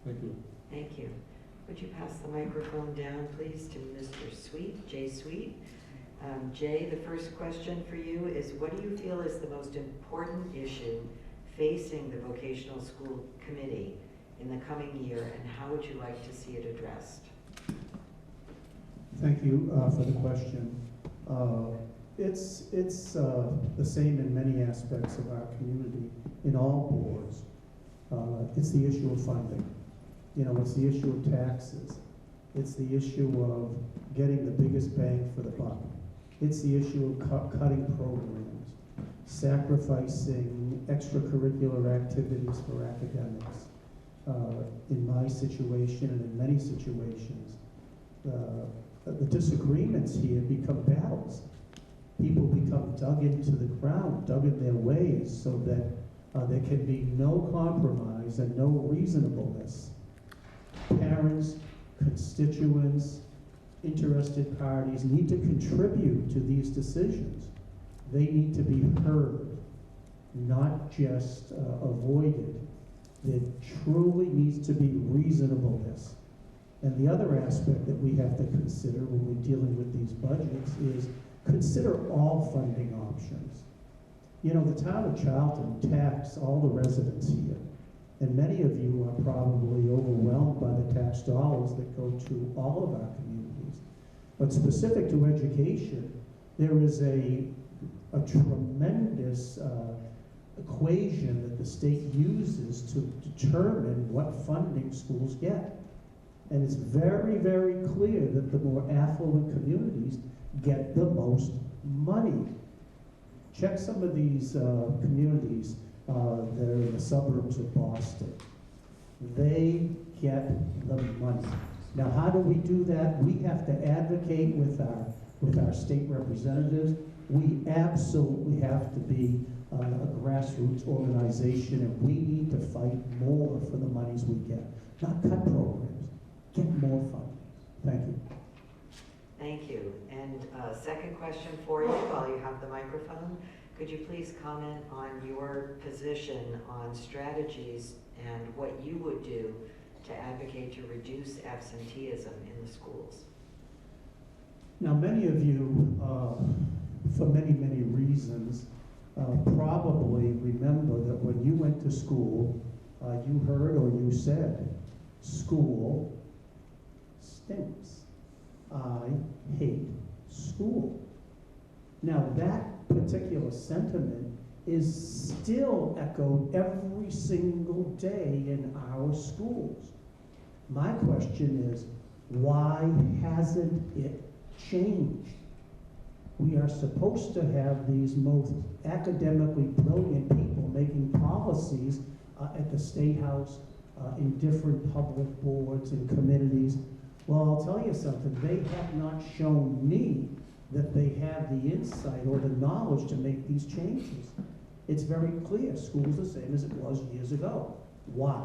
Thank you. Thank you. Would you pass the microphone down, please, to Mr. Sweet, Jay Sweet? Jay, the first question for you is, what do you feel is the most important issue facing the vocational school committee in the coming year, and how would you like to see it addressed? Thank you for the question. It's the same in many aspects of our community, in all boards. It's the issue of funding. It's the issue of taxes. It's the issue of getting the biggest bang for the buck. It's the issue of cutting programs, sacrificing extracurricular activities for academics. In my situation and in many situations, the disagreements here become battles. People become dug into the ground, dug in their ways, so that there can be no compromise and no reasonableness. Parents, constituents, interested parties need to contribute to these decisions. They need to be heard, not just avoided. There truly needs to be reasonableness. And the other aspect that we have to consider when we're dealing with these budgets is consider all funding options. The town of Charlton taxes all the residents here, and many of you are probably overwhelmed by the tax dollars that go to all of our communities. But specific to education, there is a tremendous equation that the state uses to determine what funding schools get. And it's very, very clear that the more affluent communities get the most money. Check some of these communities that are in the suburbs of Boston. They get the money. Now, how do we do that? We have to advocate with our state representatives. We absolutely have to be a grassroots organization, and we need to fight more for the monies we get. Not cut programs, get more funding. Thank you. Thank you. And second question for you, while you have the microphone, could you please comment on your position on strategies and what you would do to advocate to reduce absenteeism in the schools? Now, many of you, for many, many reasons, probably remember that when you went to school, you heard or you said, school stinks. I hate school. Now, that particular sentiment is still echoed every single day in our schools. My question is, Why hasn't it changed? We are supposed to have these most academically brilliant people making policies at the State House, in different public boards and committees. Well, I'll tell you something, they have not shown me that they have the insight or the knowledge to make these changes. It's very clear, school's the same as it was years ago. Why?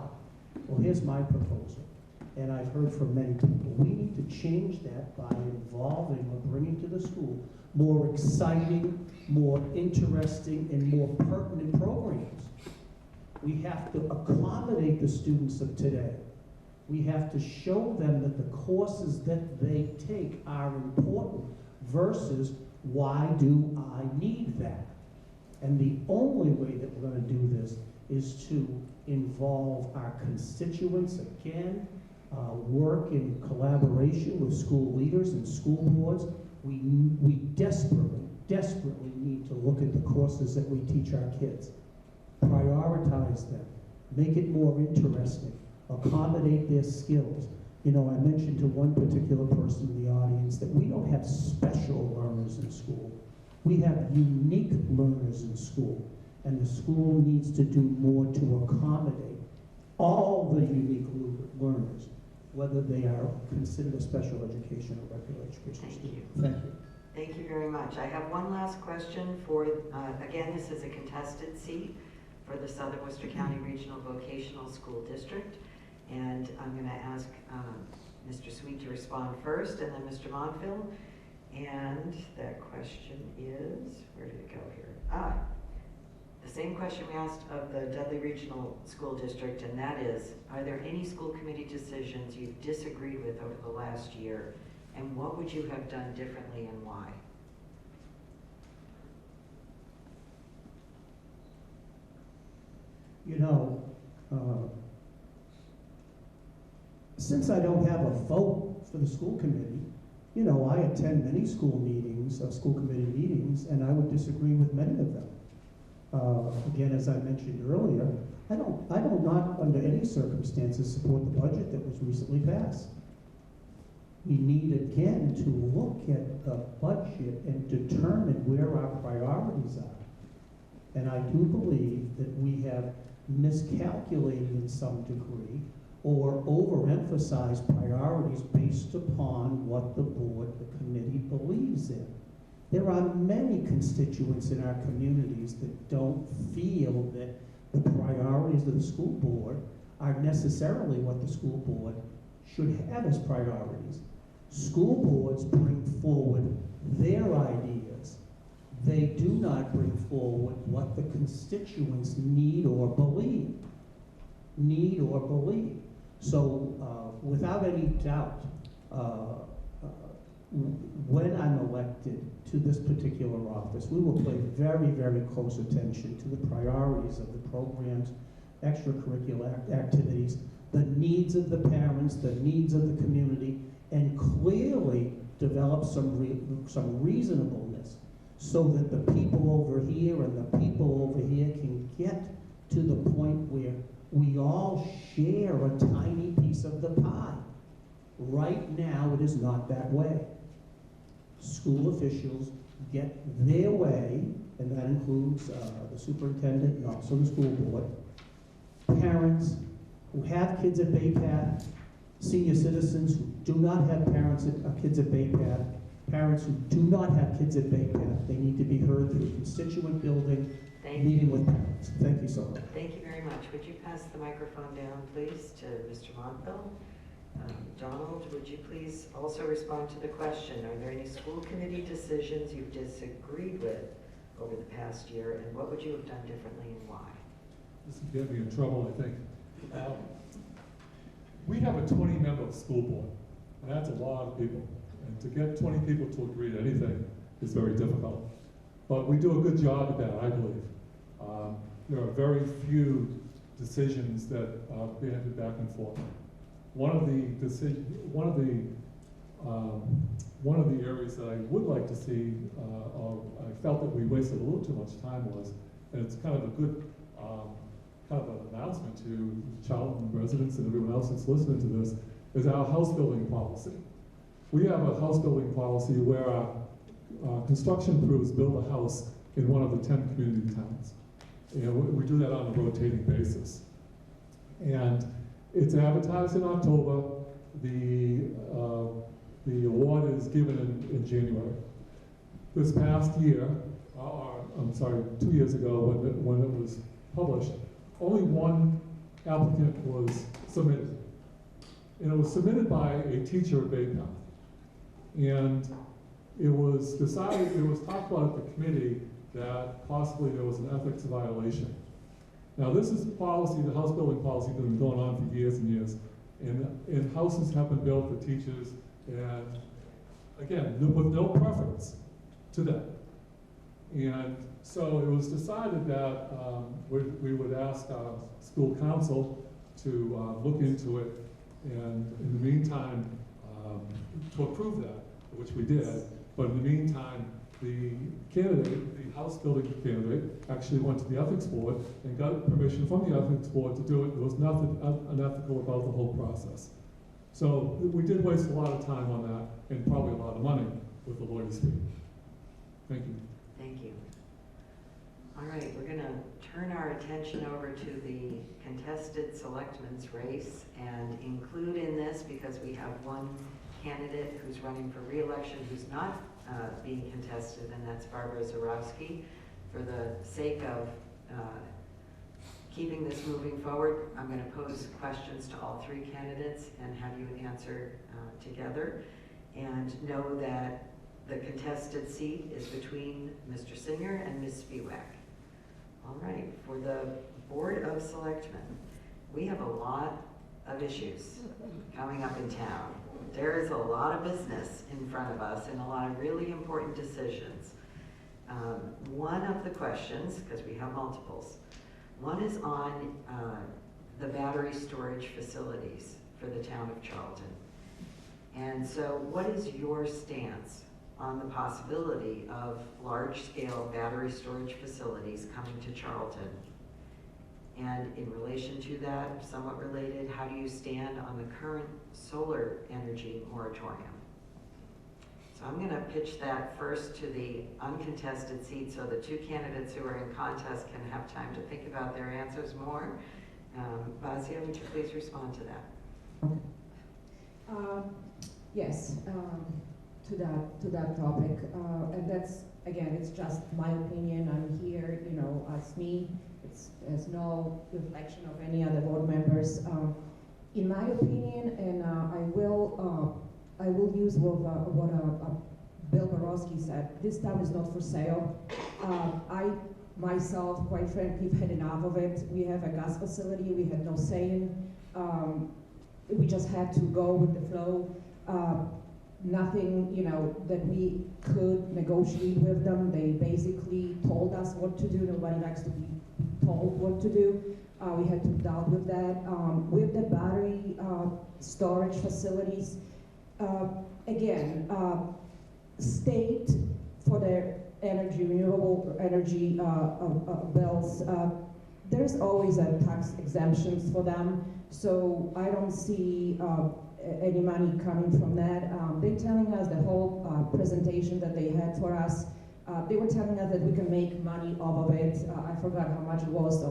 Well, here's my proposal, and I've heard from many people. We need to change that by involving or bringing to the school more exciting, more interesting, and more pertinent programs. We have to accommodate the students of today. We have to show them that the courses that they take are important versus why do I need that? And the only way that we're going to do this is to involve our constituents again, work in collaboration with school leaders and school boards. We desperately need to look at the courses that we teach our kids. Prioritize them, make it more interesting, accommodate their skills. You know, I mentioned to one particular person in the audience that we don't have special learners in school. We have unique learners in school, and the school needs to do more to accommodate all the unique learners, whether they are considered a special education or regular education student. Thank you. Thank you very much. I have one last question for, again, this is a contested seat for the Southern Worcester County Regional Vocational School District. And I'm going to ask Mr. Sweet to respond first, and then Mr. Montville. And that question is, where did it go here? The same question we asked of the Dudley Regional School District, and that is, are there any school committee decisions you've disagreed with over the last year, and what would you have done differently and why? You know, since I don't have a vote for the school committee, you know, I attend many school meetings, school committee meetings, and I would disagree with many of them. Again, as I mentioned earlier, I don't not under any circumstances support the budget that was recently passed. We need again to look at the budget and determine where our priorities are. And I do believe that we have miscalculated in some degree or overemphasized priorities based upon what the board, the committee believes in. There are many constituents in our communities that don't feel that the priorities of the school board are necessarily what the school board should have as priorities. School boards bring forward their ideas. They do not bring forward what the constituents need or believe. So without any doubt, when I'm elected to this particular office, we will pay very, very close attention to the priorities of the programs, extracurricular activities, the needs of the parents, the needs of the community, and clearly develop some reasonableness so that the people over here and the people over here can get to the point where we all share a tiny piece of the pie. Right now, it is not that way. School officials get their way, and that includes the superintendent and also the school board. Parents who have kids at Bay Path, senior citizens who do not have kids at Bay Path, parents who do not have kids at Bay Path, they need to be heard through constituent building, meeting with parents. Thank you so much. Thank you very much. Would you pass the microphone down, please, to Mr. Montville? Donald, would you please also respond to the question? Are there any school committee decisions you've disagreed with over the past year, and what would you have done differently and why? This would get me in trouble, I think. We have a 20-member school board, and that's a lot of people. And to get 20 people to agree to anything is very difficult. But we do a good job at that, I believe. There are very few decisions that are banded back and forth. One of the areas that I would like to see, or I felt that we wasted a little too much time was, and it's kind of a good kind of an announcement to Charlton residents and everyone else that's listening to this, is our house building policy. We have a house building policy where our construction crews build a house in one of the 10 community towns. And we do that on a rotating basis. And it's advertised in October. The award is given in January. This past year, I'm sorry, 2 years ago when it was published, only one applicant was submitted. And it was submitted by a teacher at Bay Path. And it was decided, it was talked about at the committee that possibly there was an ethics violation. Now this is policy, the house building policy that's been going on for years and years. And houses have been built for teachers, and again, with no preference to them. And so it was decided that we would ask our school council to look into it, and in the meantime, to approve that, which we did. But in the meantime, the candidate, the house building candidate, actually went to the ethics board and got permission from the ethics board to do it. There was nothing unethical about the whole process. So we did waste a lot of time on that, and probably a lot of money with the lawyer's fee. Thank you. Thank you. All right, we're gonna turn our attention over to the contested selectmen's race and include in this, because we have one candidate who's running for re-election who's not being contested, and that's Barbara Zarowski. For the sake of keeping this moving forward, I'm going to pose questions to all three candidates and have you answer together. And know that the contested seat is between Mr. Singer and Ms. Spiewak. All right, for the Board of Selectmen, we have a lot of issues coming up in town. There is a lot of business in front of us and a lot of really important decisions. One of the questions, because we have multiples, one is on the battery storage facilities for the town of Charlton. And so what is your stance on the possibility of large-scale battery storage facilities coming to Charlton? And in relation to that, somewhat related, how do you stand on the current solar energy moratorium? So I'm gonna pitch that first to the uncontested seat so the two candidates who are in contest can have time to think about their answers more. Basia, would you please respond to that? Yes, to that topic, and that's, again, it's just my opinion. I'm here, you know, as me. There's no reflection of any other board members. In my opinion, and I will use what Bill Borowski said. This town is not for sale. I myself, quite frankly, have had enough of it. We have a gas facility. We had no say in. We just had to go with the flow. Nothing, you know, that we could negotiate with them. They basically told us what to do. Nobody likes to be told what to do. We had to deal with that. With the battery storage facilities, again, state for their energy, renewable energy bills, there's always a tax exemptions for them. So I don't see any money coming from that. They're telling us the whole presentation that they had for us. They were telling us that we can make money off of it. I forgot how much it was,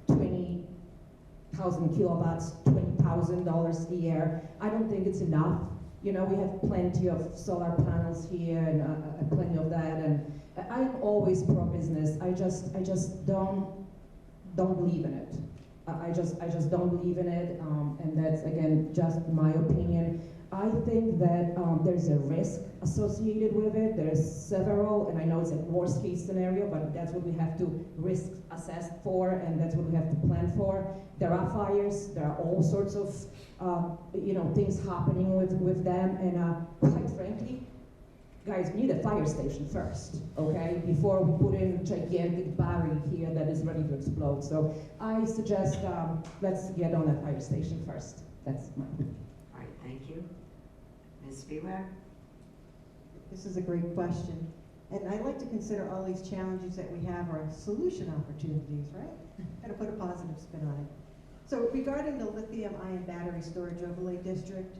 20,000 kilowatts, $20,000 a year. I don't think it's enough. You know, we have plenty of solar panels here and plenty of that. And I'm always pro-business. I just don't believe in it. I just don't believe in it, and that's, again, just my opinion. I think that there's a risk associated with it. There's several, and I know it's a worst case scenario, but that's what we have to risk assess for, and that's what we have to plan for. There are fires, there are all sorts of you know, things happening with them, and quite frankly, guys, we need a fire station first, okay? Before we put in a gigantic battery here that is ready to explode. So I suggest let's get on a fire station first. That's my opinion. All right, thank you. Ms. Spiewak? This is a great question. And I like to consider all these challenges that we have are solution opportunities, right? Gotta put a positive spin on it. So regarding the lithium-ion battery storage overlay district,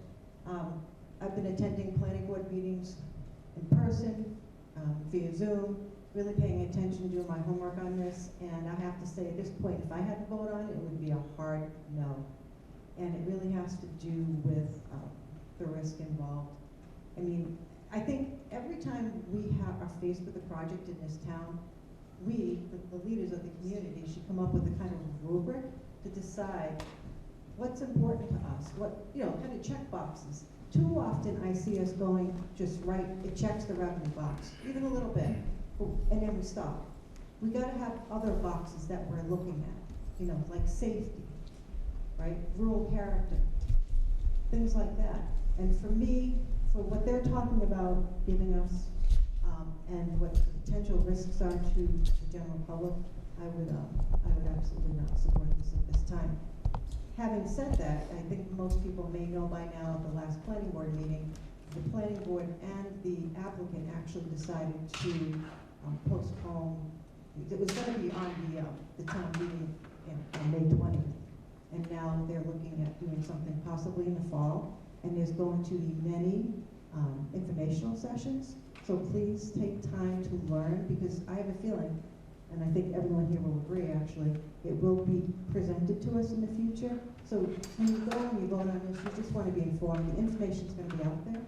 I've been attending planning board meetings in person, via Zoom, really paying attention, doing my homework on this, and I have to say at this point, if I had to vote on it, it would be a hard no. And it really has to do with the risk involved. I mean, I think every time we are faced with a project in this town, we, the leaders of the community, should come up with a kind of rubric to decide what's important to us, what, kind of check boxes. Too often I see us going just right, it checks the revenue box, even a little bit, and then we stop. We gotta have other boxes that we're looking at, like safety, right? Rural character, things like that. And for me, for what they're talking about giving us, and what the potential risks are to the general public, I would absolutely not support this at this time. Having said that, I think most people may know by now at the last planning board meeting, the planning board and the applicant actually decided to postpone. It was going to be on the town meeting on May 20th, and now they're looking at doing something possibly in the fall, and there's going to be many informational sessions. So please take time to learn, because I have a feeling, and I think everyone here will agree actually, it will be presented to us in the future. So when you go and you vote on this, you just want to be informed. The information's going to be out there.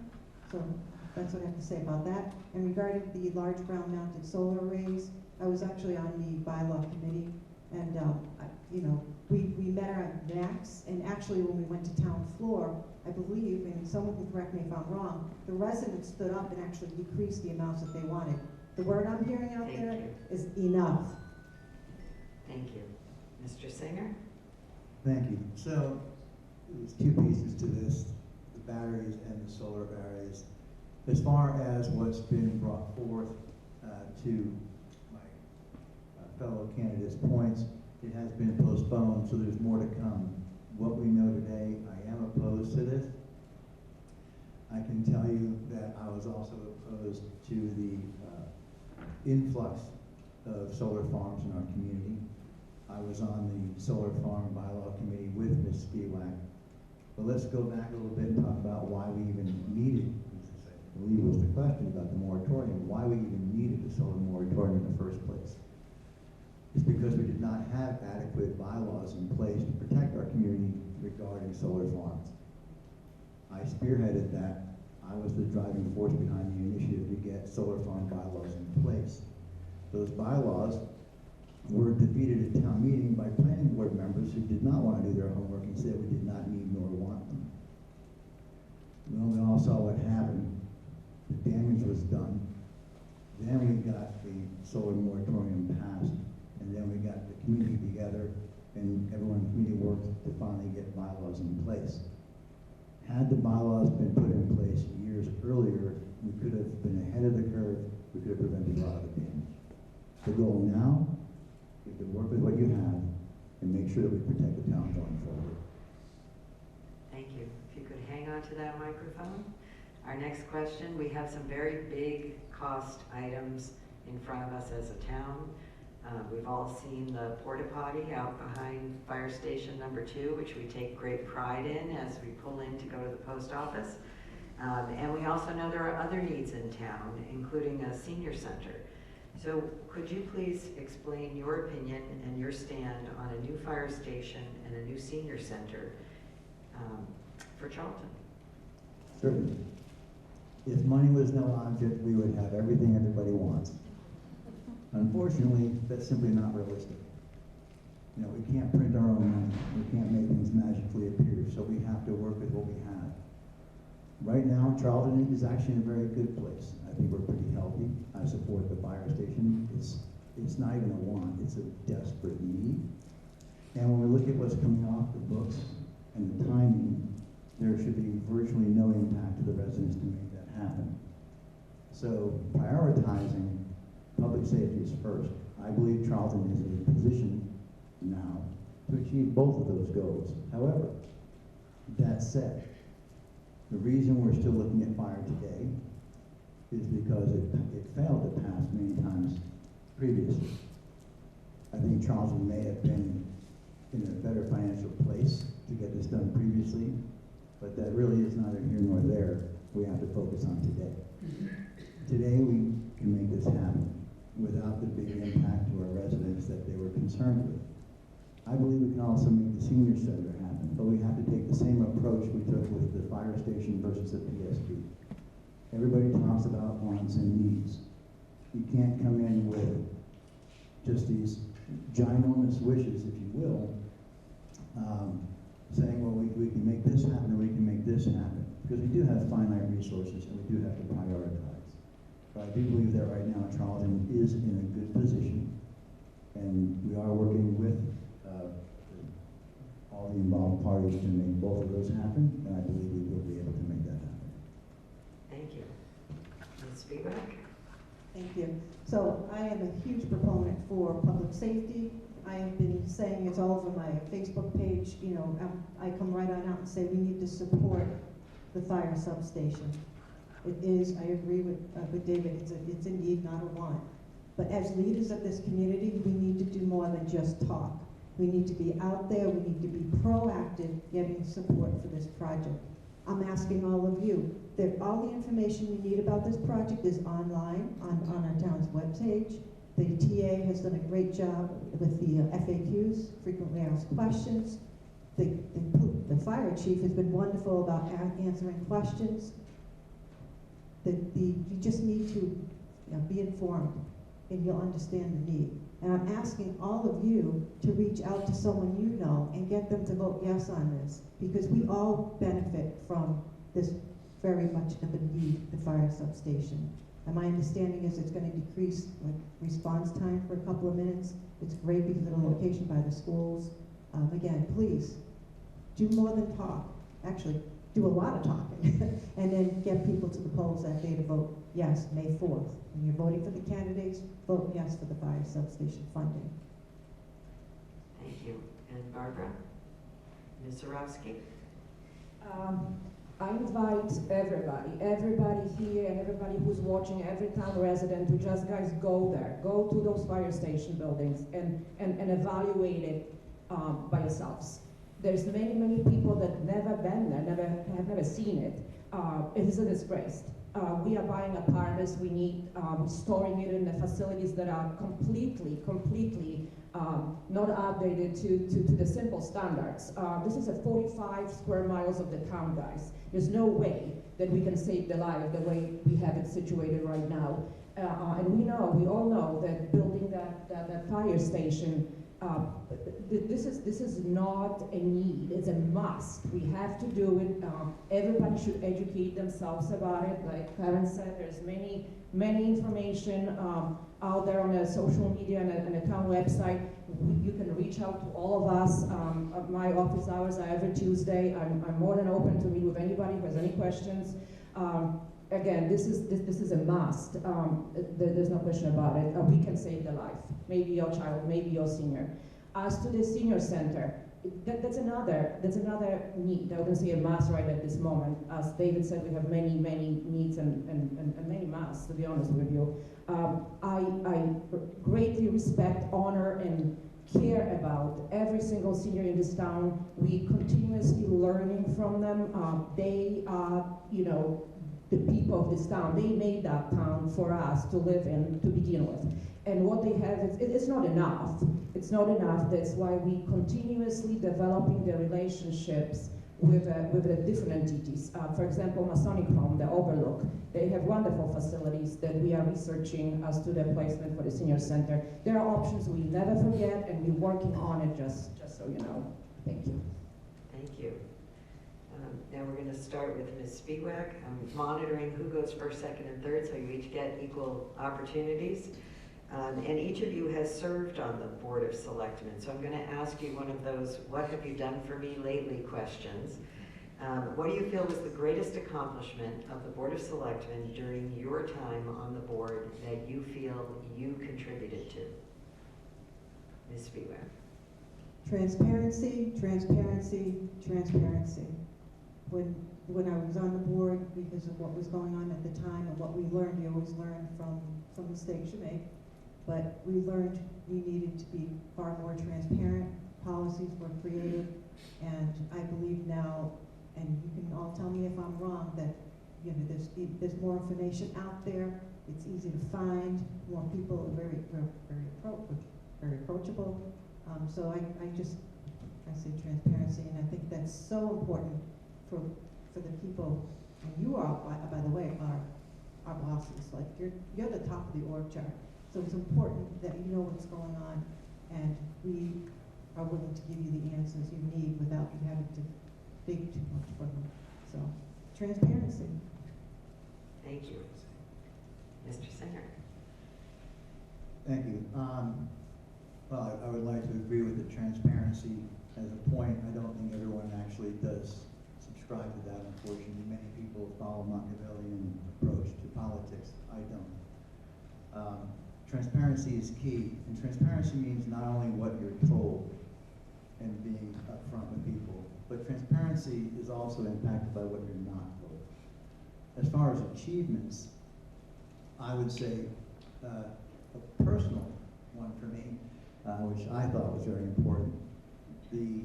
So that's what I have to say about that. And regarding the large ground-mounted solar arrays, I was actually on the bylaw committee, and we met our max, and actually when we went to town floor, I believe, and someone can correct me if I'm wrong, the residents stood up and actually decreased the amounts that they wanted. The word I'm hearing out Thank there you. is enough. Thank you. Mr. Singer? Thank you. So, there's two pieces to this, the batteries and the solar arrays. As far as what's been brought forth to my fellow candidates' points, it has been postponed, so there's more to come. What we know today, I am opposed to this. I can tell you that I was also opposed to the influx of solar farms in our community. I was on the solar farm bylaw committee with Ms. Spiewak. But let's go back a little bit and talk about why we even needed, I believe was the question about the moratorium, why we even needed a solar moratorium in the first place. It's because we did not have adequate bylaws in place to protect our community regarding solar farms. I spearheaded that. I was the driving force behind the initiative to get solar farm bylaws in place. Those bylaws were defeated at town meeting by planning board members who did not want to do their homework and said we did not need nor want them. Well, we all saw what happened. The damage was done. Then we got the solar moratorium passed. And then we got the community together, and everyone in the community worked to finally get bylaws in place. Had the bylaws been put in place years earlier, we could have been ahead of the curve, we could have prevented a lot of the damage. The goal now is to work with what you have and make sure that we protect the town going forward. Thank you. If you could hang on to that microphone. Our next question, we have some very big cost items in front of us as a town. We've all seen the porta potty out behind fire station number 2, which we take great pride in as we pull in to go to the post office. And we also know there are other needs in town, including a senior center. So could you please explain your opinion and your stand on a new fire station and a new senior center for Charlton? Certainly. If money was no object, we would have everything everybody wants. Unfortunately, that's simply not realistic. We can't print our own money. We can't make things magically appear, so we have to work with what we have. Right now, Charlton is actually in a very good place. I think we're pretty healthy. I support the fire station. It's not even a want, it's a desperate need. And when we look at what's coming off the books and the timing, there should be virtually no impact to the residents to make that happen. So prioritizing public safety is first. I believe Charlton is in a position now to achieve both of those goals. However, that said, the reason we're still looking at fire today is because it failed to pass many times previously. I think Charlton may have been in a better financial place to get this done previously, but that really is neither here nor there. We have to focus on today. Today, we can make this happen without the big impact to our residents that they were concerned with. I believe we can also make the senior center happen, but we have to take the same approach we took with the fire station versus the PSB. Everybody talks about wants and needs. You can't come in with just these ginormous wishes, if you will, saying, well, we can make this happen or we can make this happen. Because we do have finite resources and we do have to prioritize. But I do believe that right now Charlton is in a good position, and we are working with all the involved parties to make both of those happen, and I believe we will be able to make that happen. Thank you. Ms. Spivak? Thank you. So I am a huge proponent for public safety. I have been saying it's all over my Facebook page. You know, I come right on out and say we need to support the fire substation. It is, I agree with David, it's a need, not a want. But as leaders of this community, we need to do more than just talk. We need to be out there, we need to be proactive getting support for this project. I'm asking all of you, that all the information you need about this project is online on our town's webpage. The TA has done a great job with the FAQs, frequently asked questions. The fire chief has been wonderful about answering questions. You just need to be informed, and you'll understand the need. And I'm asking all of you to reach out to someone you know and get them to vote yes on this, because we all benefit from this very much of a need, the fire substation. And my understanding is it's going to decrease response time for a couple of minutes. It's great because of the location by the schools. Again, please, do more than talk. Actually, do a lot of talking. And then get people to the polls that day to vote yes, May 4th. When you're voting for the candidates, vote yes for the fire substation funding. Thank you. And Barbara? Ms. Zarowski? I invite everybody here and everybody who's watching, every town resident, to just, guys, go there. Go to those fire station buildings and evaluate it by yourselves. There's many people that never been there, have never seen it. It is a disgrace. We are buying apartments, we need storing it in the facilities that are completely not updated to the simple standards. This is a 45 square miles of the town, guys. There's no way that we can save the life the way we have it situated right now. And we all know that building that fire station, this is not a need, it's a must. We have to do it. Everybody should educate themselves about it. Like Karen said, there's many information out there on the social media and the town website. You can reach out to all of us. My office hours are every Tuesday. I'm more than open to meet with anybody who has any questions. Again, this is a must. There's no question about it. We can save the life. Maybe your child, maybe your senior. As to the senior center, that's another need. I wouldn't say a must right at this moment. As David said, we have many needs and many musts, to be honest with you. I greatly respect, honor, and care about every single senior in this town. We continuously learning from them. They are, the people of this town. They made that town for us to live in to begin with. And what they have, it's not enough. It's not enough. That's why we continuously developing the relationships with the different entities. For example, Masonic Home, the Overlook, they have wonderful facilities that we are researching as to the placement for the senior center. There are options we never forget, and we're working on it, just so you know. Thank you. Thank you. Now we're going to start with Ms. Spiewak. I'm monitoring who goes first, second, and third, so you each get equal opportunities. And each of you has served on the Board of Selectmen, so I'm going to ask you one of those "what have you done for me lately" questions. What do you feel was the greatest accomplishment of the Board of Selectmen during your time on the board that you feel you contributed to? Ms. Spiewak. Transparency, transparency, transparency. When I was on the board, because of what was going on at the time and what we learned, you always learn from mistakes you make, but we learned we needed to be far more transparent. Policies were created, and I believe now And you can all tell me if I'm wrong, that, you know, there's more information out there, it's easy to find, more people are very approachable. So I say transparency, and I think that's so important for the people, and you are, by the way, our bosses, like you're the top of the org chart. So it's important that you know what's going on, and we are willing to give you the answers you need without you having to dig too much for them. So, transparency. Thank you. Mr. Singer. Thank you. Well, I would like to agree with the transparency as a point. I don't think everyone actually does subscribe to that, unfortunately. Many people follow Machiavellian approach to politics. I don't. Transparency is key, and transparency means not only what you're told and being upfront with people, but transparency is also impacted by what you're not told. As far as achievements, I would say a personal one for me, which I thought was very important. The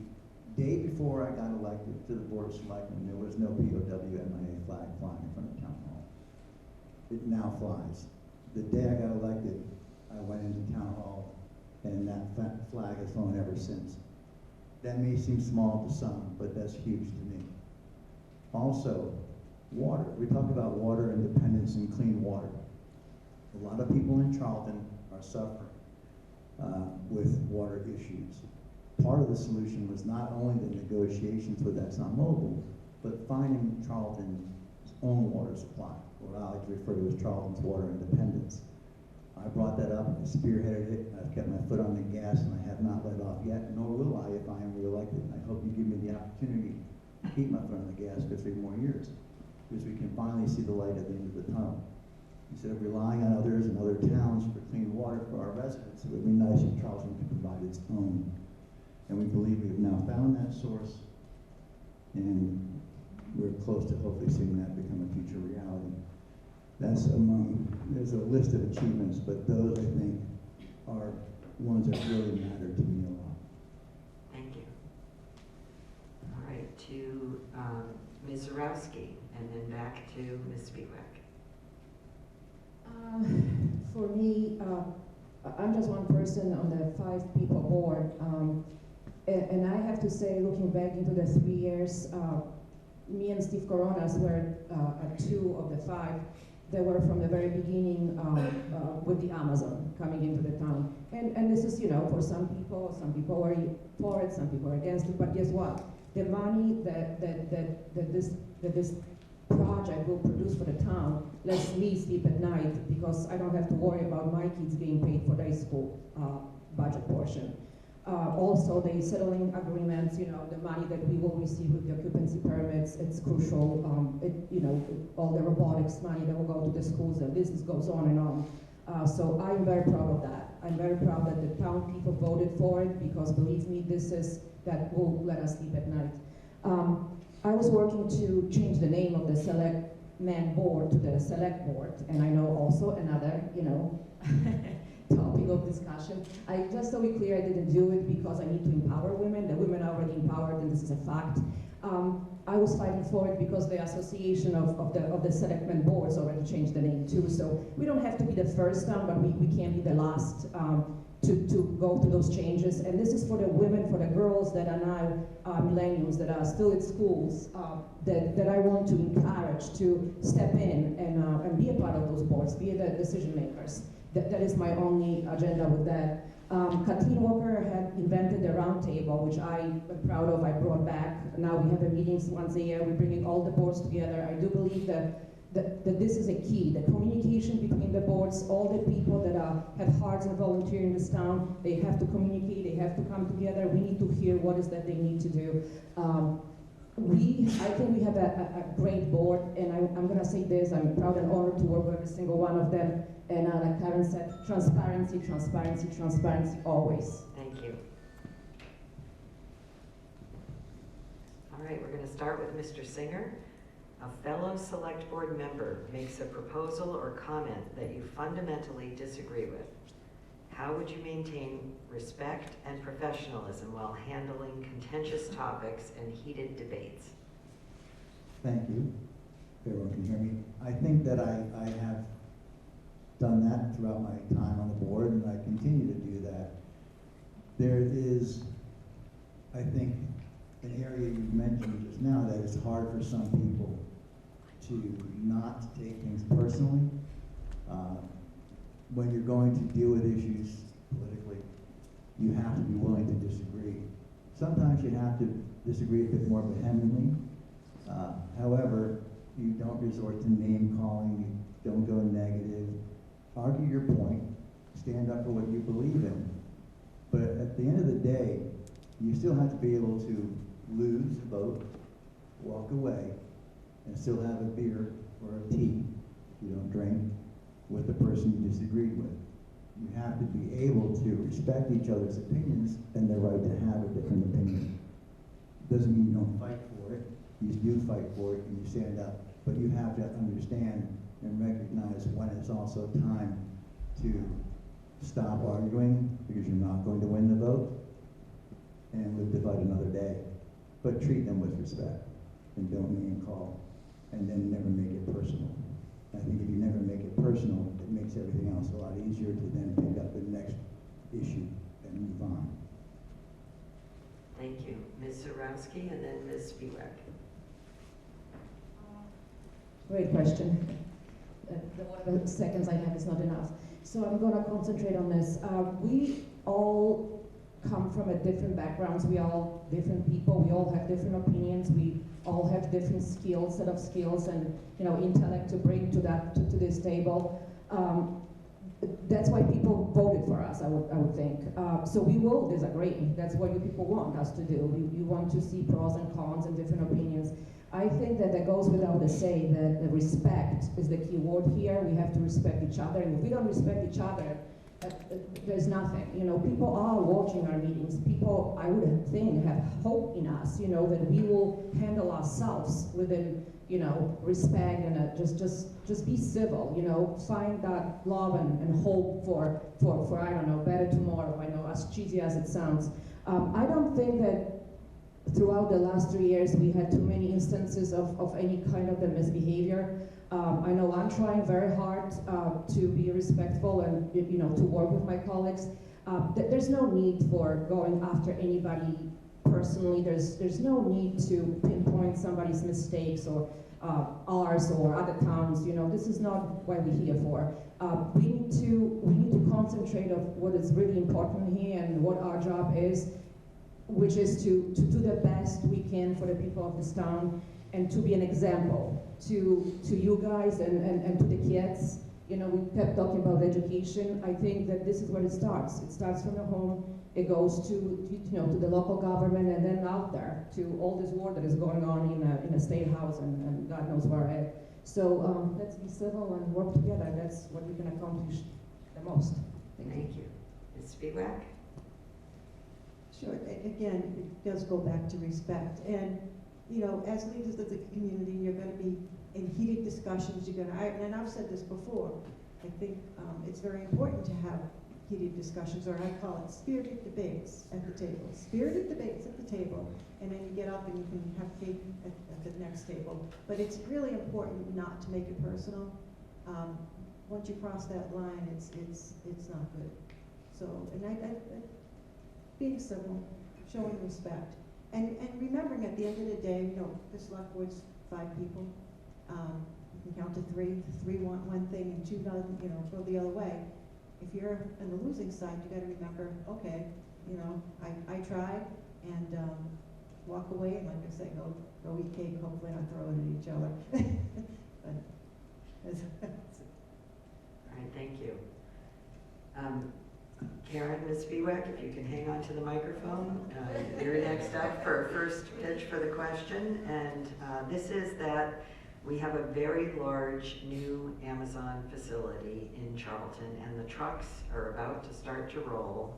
day before I got elected to the Board of Selectmen, there was no POW/MIA flag flying in front of Town Hall. It now flies. The day I got elected, I went into Town Hall, and that flag has flown ever since. That may seem small to some, but that's huge to me. Also, water. We talk about water independence and clean water. A lot of people in Charlton are suffering with water issues. Part of the solution was not only the negotiations with ExxonMobil, but finding Charlton's own water supply, what I like to refer to as Charlton's water independence. I brought that up, I spearheaded it, I've kept my foot on the gas, and I have not let off yet, nor will I if I am reelected. I hope you give me the opportunity to keep my foot on the gas for 3 more years, because we can finally see the light at the end of the tunnel. Instead of relying on others and other towns for clean water for our residents, it would be nice if Charlton could provide its own. And we believe we have now found that source, and we're close to hopefully seeing that become a future reality. That's there's a list of achievements, but those I think are ones that really matter to me a lot. Thank you. All right, to Ms. Zarowski, and then back to Ms. Spiewak. For me, I'm just one person on the 5-people board, and I have to say, looking back into the 3 years, me and Steve Coronas were 2 of the 5 that were from the very beginning with the Amazon coming into the town. And this is, you know, for some people were for it, some people are against it, but guess what? The money that this project will produce for the town lets me sleep at night, because I don't have to worry about my kids being paid for their school budget portion. Also, the settling agreements, you know, the money that we will receive with the occupancy permits, it's crucial. You know, all the robotics money that will go to the schools, and this goes on and on. So I'm very proud of that. I'm very proud that the town people voted for it, because believe me, that will let us sleep at night. I was working to change the name of the Select Man Board to the Select Board, and I know also another, you know, topic of discussion. Just so we're clear, I didn't do it because I need to empower women. The women are already empowered, and this is a fact. I was fighting for it because the association of the selectmen boards already changed the name too. So we don't have to be the first town, but we can't be the last to go through those changes. And this is for the women, for the girls that are now millennials, that are still at schools, that I want to encourage to step in and be a part of those boards, be the decision makers. That is my only agenda with that. Kathleen Walker had invented the round table, which I am proud of. I brought back. Now we have a meetings once a year. We're bringing all the boards together. I do believe that this is a key. The communication between the boards, all the people that have hearts and volunteer in this town, they have to communicate. They have to come together. We need to hear what is that they need to do. I think we have a great board, and I'm going to say this, I'm proud and honored to work with every single one of them, and like Karen said, transparency, transparency, transparency, always. Thank you. All right, we're going to start with Mr. Singer. A fellow select board member makes a proposal or comment that you fundamentally disagree with. How would you maintain respect and professionalism while handling contentious topics and heated debates? Thank you. If everyone can hear me. I think that I have done that throughout my time on the board, and I continue to do that. There is, I think, an area you mentioned just now that it's hard for some people to not take things personally. When you're going to deal with issues politically, you have to be willing to disagree. Sometimes you have to disagree a bit more vehemently. However, you don't resort to name calling, you don't go negative. Argue your point, stand up for what you believe in. But at the end of the day, you still have to be able to lose a vote, walk away, and still have a beer or a tea, if you don't drink, with the person you disagreed with. You have to be able to respect each other's opinions and their right to have a different opinion. Doesn't mean you don't fight for it. You do fight for it and you stand up. But you have to understand and recognize when it's also time to stop arguing because you're not going to win the vote and live to fight another day. But treat them with respect and don't name call and then never make it personal. I think if you never make it personal, it makes everything else a lot easier to then pick up the next issue and move on. Thank you. Ms. Zarowski and then Ms. Spiewak. Great question. The whatever seconds I have is not enough. So I'm going to concentrate on this. We all come from a different backgrounds. We all different people. We all have different opinions. We all have different skills, set of skills, and intellect to bring to this table. That's why people voted for us. I would think. So we will disagree. That's what you people want us to do. You want to see pros and cons and different opinions. I think that goes without saying that the respect is the key word here. We have to respect each other, and if we don't respect each other, there's nothing. People are watching our meetings. People, I would think, have hope in us. That we will handle ourselves within, respect and just be civil. Find that love and hope for I don't know, better tomorrow. I know, as cheesy as it sounds. I don't think that throughout the last 3 years we had too many instances of any kind of the misbehavior. I know I'm trying very hard to be respectful and to work with my colleagues. There's no need for going after anybody personally. There's no need to pinpoint somebody's mistakes or ours or other towns. This is not what we're here for. We need to concentrate on what is really important here and what our job is, which is to do the best we can for the people of this town and to be an example to you guys and to the kids. We kept talking about education. I think that this is where it starts. It starts from the home. It goes to the local government and then out there to all this war that is going on in the state house and God knows where. So let's be civil and work together. That's what we can accomplish the most. Thank you. Ms. Spiewak? Sure. Again, it does go back to respect. And, as leaders of the community, you're going to be in heated discussions. And I've said this before, I think it's very important to have heated discussions, or I call it spirited debates at the table. Spirited debates at the table, and then you get up and you can have cake at the next table. But it's really important not to make it personal. Once you cross that line, it's not good. So, and I being civil, showing respect, and remembering at the end of the day, the select board's 5 people. You can count to 3. 3 want one thing and 2 doesn't, go the other way. If you're on the losing side, you got to remember, okay, I tried, and walk away, and like I say, go eat cake. Hopefully, not throw it at each other. But All right, thank you. Karen, Ms. Spiewak, if you can hang on to the microphone. You're next up for a first pitch for the question, and this is that we have a very large new Amazon facility in Charlton, and the trucks are about to start to roll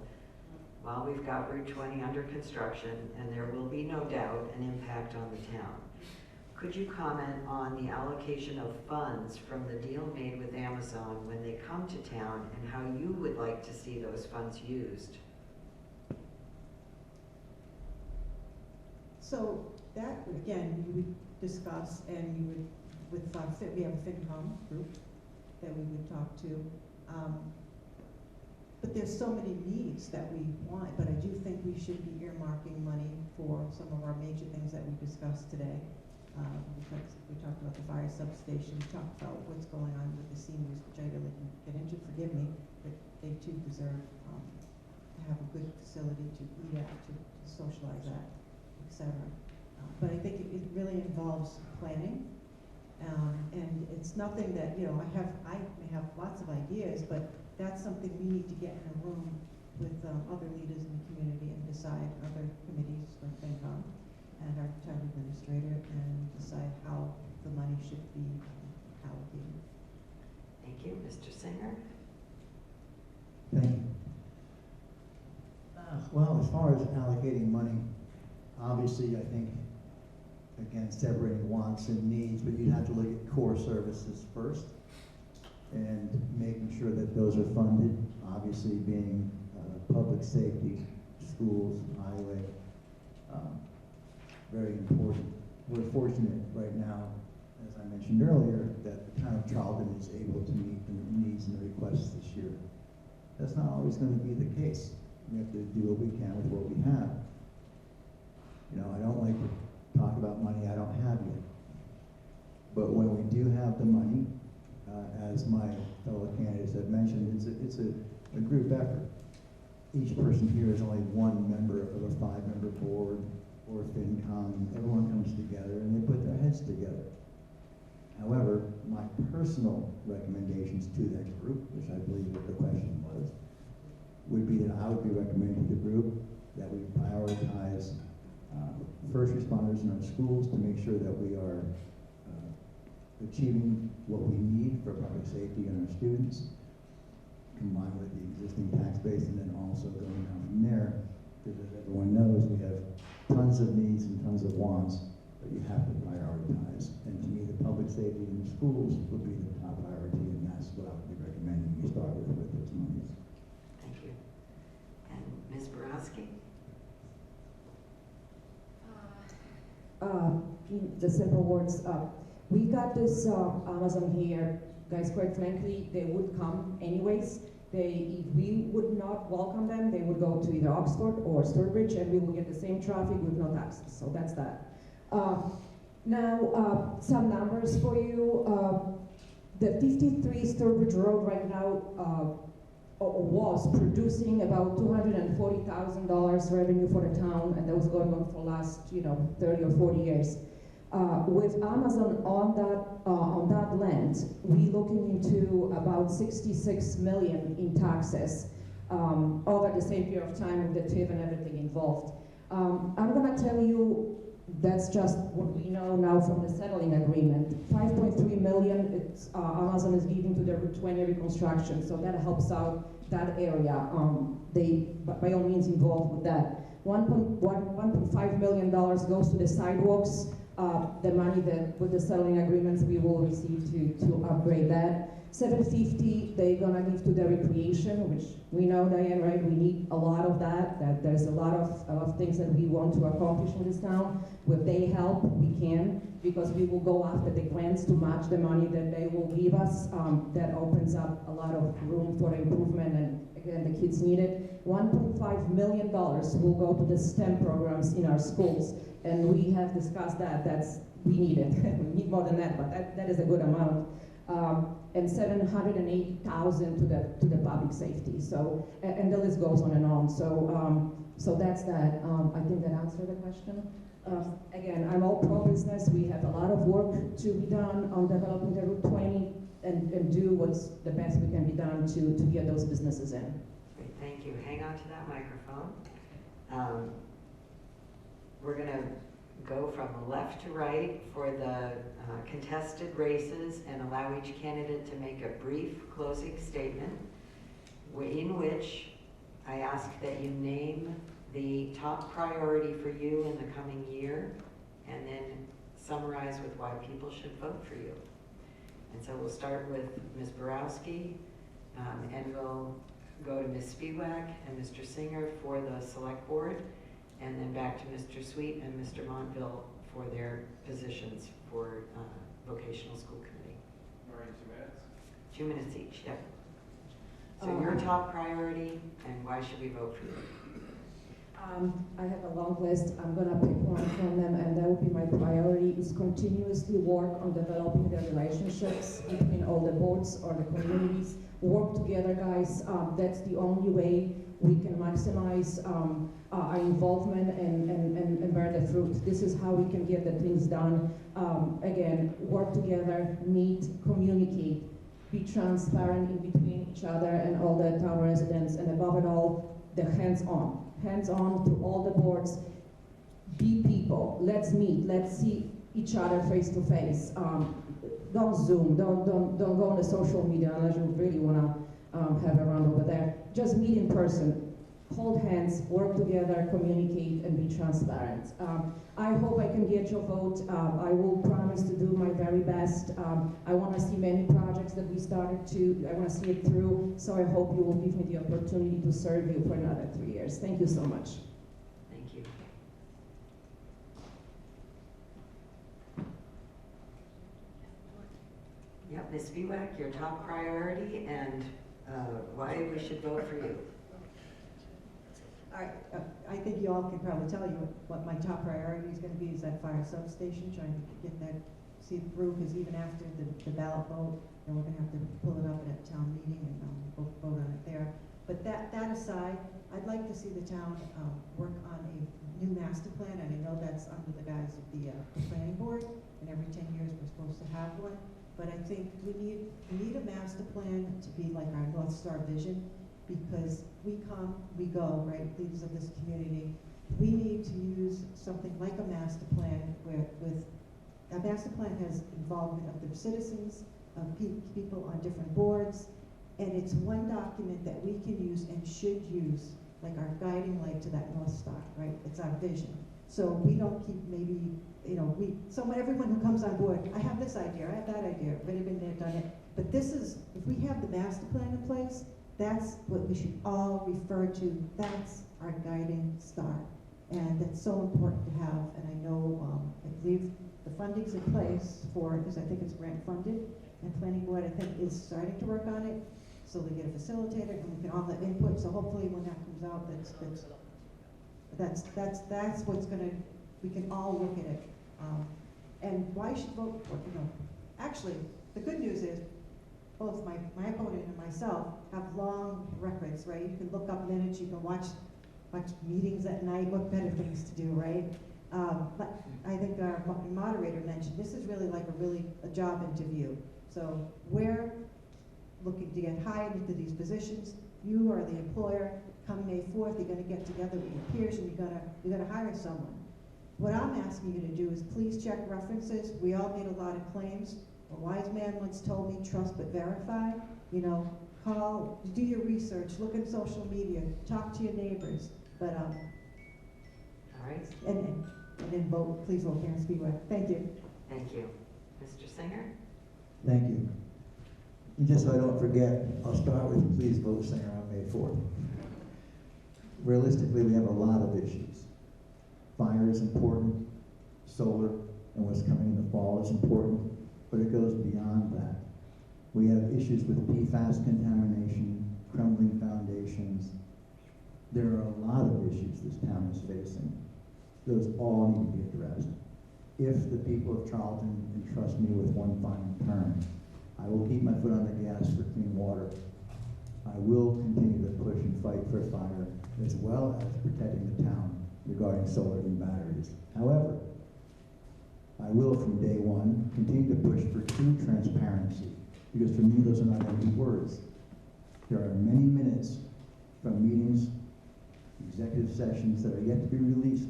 while we've got Route 20 under construction, and there will be no doubt an impact on the town. Could you comment on the allocation of funds from the deal made with Amazon when they come to town and how you would like to see those funds used? So that, again, discuss, and we would, we have a FinCom group that we would talk to. But there's so many needs that we want, but I do think we should be earmarking money for some of our major things that we discussed today. We talked about the fire substation, we talked about what's going on with the seniors, which I really can get into, forgive me, but they too deserve to have a good facility to eat at, to socialize at, etc. But I think it really involves planning, and it's nothing that, you know, I may have lots of ideas, but that's something we need to get in a room with other leaders in the community and decide, other committees like FinCom and our town administrator, and decide how the money should be allocated. Thank you. Mr. Singer? Thank you. Well, as far as allocating money, obviously, I think, again, separating wants and needs, but you have to look at core services first and making sure that those are funded, obviously being public safety, schools, highway, very important. We're fortunate right now, as I mentioned earlier, that the town of Charlton is able to meet the needs and the requests this year. That's not always going to be the case. We have to do what we can with what we have. You know, I don't like to talk about money I don't have yet. But when we do have the money, as my fellow candidates have mentioned, it's a group effort. Each person here is only one member of a 5-member board or FinCom. Everyone comes together and they put their heads together. However, my personal recommendations to that group, which I believe what the question was, would be that I would be recommending to the group that we prioritize first responders in our schools to make sure that we are achieving what we need for public safety and our students, combined with the existing tax base, and then also going on from there, because as everyone knows, we have tons of needs and tons of wants, but you have to prioritize. And to me, the public safety in the schools would be the top priority, and that's what I would be recommending you start with those monies. Thank you. And Ms. Borowski? The simple words, we got this Amazon here. Guys, quite frankly, they would come anyways. If we would not welcome them, they would go to either Oxford or Sturbridge, and we will get the same traffic with no taxes. So that's that. Now, some numbers for you. The 53 Sturbridge Road right now was producing about $240,000 revenue for the town, and that was going on for the last, 30 or 40 years. With Amazon on that land, we're looking into about 66 million in taxes over the same period of time with the TIF and everything involved. I'm gonna tell you that's just what we know now from the settling agreement. 5.3 million it's, Amazon is giving to the Route 20 reconstruction, so that helps out that area. They, by all means, involved with that. $1.5 million goes to the sidewalks. The money that with the settling agreements we will receive to upgrade that. $750 they're gonna give to the recreation, which we know, Diane, right? We need a lot of that. That there's a lot of things that we want to accomplish in this town. With their help, we can, because we will go after the grants to match the money that they will give us. That opens up a lot of room for improvement, and again, the kids need it. $1.5 million will go to the STEM programs in our schools. And we have discussed that. We need it. We need more than that, but that is a good amount. And $780,000 to the public safety. So, and the list goes on and on. So that's that. I think that answered the question. Again, I'm all pro-business. We have a lot of work to be done on developing the Route 20 and do what's the best we can be done to get those businesses in. Great, thank you. Hang on to that microphone. We're going to go from left to right for the contested races and allow each candidate to make a brief closing statement in which I ask that you name the top priority for you in the coming year and then summarize with why people should vote for you. And so we'll start with Ms. Borowski, and we'll go to Ms. Spiewak and Mr. Singer for the select board, and then back to Mr. Sweet and Mr. Montville for their positions for vocational school committee? 2 minutes each, yep. So your top priority, and why should we vote for you? I have a long list. I'm gonna pick one from them, and that would be my priority, is continuously work on developing the relationships between all the boards or the communities. Work together, guys. That's the only way we can maximize our involvement and bear the fruit. This is how we can get the things done. Again, work together, meet, communicate, be transparent in between each other and all the town residents, and above it all, the hands-on to all the boards. Be people. Let's meet. Let's see each other face to face. Don't Zoom. Don't go on the social media unless you really wanna have a run over there. Just meet in person. Hold hands, work together, communicate, and be transparent. I hope I can get your vote. I will promise to do my very best. I want to see many projects that we started to, I want to see it through, so I hope you will give me the opportunity to serve you for another 3 years. Thank you so much. Thank you. Yep, Ms. Spiewak, your top priority and why we should vote for you. I think you all can probably tell you what my top priority is going to be, is that fire substation, trying to get that, see it through, because even after the ballot vote, and we're going to have to pull it up at town meeting and vote on it there. But that aside, I'd like to see the town work on a new master plan, and I know that's under the guise of the planning board, and every 10 years we're supposed to have one. But I think we need a master plan to be like our North Star vision, because we come, we go, right, leaders of this community. We need to use something like a master plan where a master plan has involvement of the citizens, of people on different boards, and it's one document that we can use and should use, like our guiding light to that North Star, right? It's our vision. So we don't keep maybe, everyone who comes on board, I have this idea, I have that idea, already been there, done it. But this is, if we have the master plan in place, that's what we should all refer to. That's our guiding star. And that's so important to have. And I know, I believe the funding's in place for, because I think it's grant funded, and planning board, I think, is starting to work on it. So they get a facilitator, and we can all have input. So hopefully when that comes out, that's what's gonna, we can all look at it. And why should vote for, actually, the good news is, both my opponent and myself have long records, right? You can look up minutes, you can watch meetings at night, what better things to do, right? But I think our moderator mentioned, this is really like a job interview. So we're looking to get hired into these positions. You are the employer. Come May 4th, you're gonna get together with your peers and you're gonna hire someone. What I'm asking you to do is please check references. We all made a lot of claims. A wise man once told me, trust but verify. Call, do your research, look at social media, talk to your neighbors. But All right. And then vote. Please vote Karen Spiewak. Thank you. Thank you. Mr. Singer? Thank you. And just so I don't forget, I'll start with please vote Singer on May 4th. Realistically, we have a lot of issues. Fire is important, solar, and what's coming in the fall is important, but it goes beyond that. We have issues with PFAS contamination, crumbling foundations. There are a lot of issues this town is facing. Those all need to be addressed. If the people of Charlton entrust me with one final term, I will keep my foot on the gas for clean water. I will continue to push and fight for fire, as well as protecting the town regarding solar and batteries. However, I will from day one continue to push for true transparency, because for me those are not empty words. There are many minutes from meetings, executive sessions that are yet to be released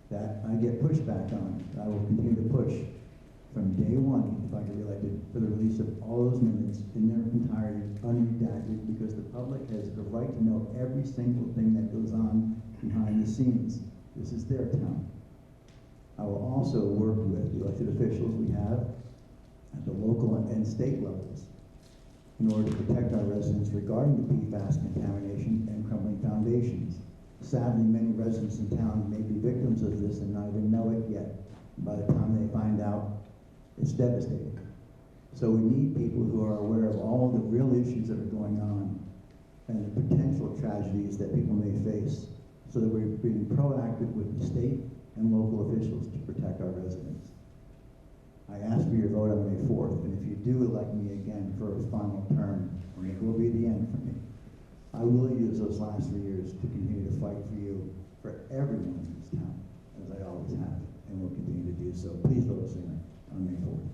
that I get pushback on. I will continue to push from day one, if I get elected, for the release of all those minutes in their entirety, unredacted, because the public has the right to know every single thing that goes on behind the scenes. This is their town. I will also work with the elected officials we have at the local and state levels in order to protect our residents regarding the PFAS contamination and crumbling foundations. Sadly, many residents in town may be victims of this and not even know it yet. By the time they find out, it's devastating. So we need people who are aware of all the real issues that are going on and the potential tragedies that people may face, so that we're being proactive with the state and local officials to protect our residents. I ask for your vote on May 4th, and if you do elect me again for a final term, and it will be the end for me, I will use those last 3 years to continue to fight for you, for everyone in this town, as I always have, and will continue to do so. Please vote Singer on May 4th.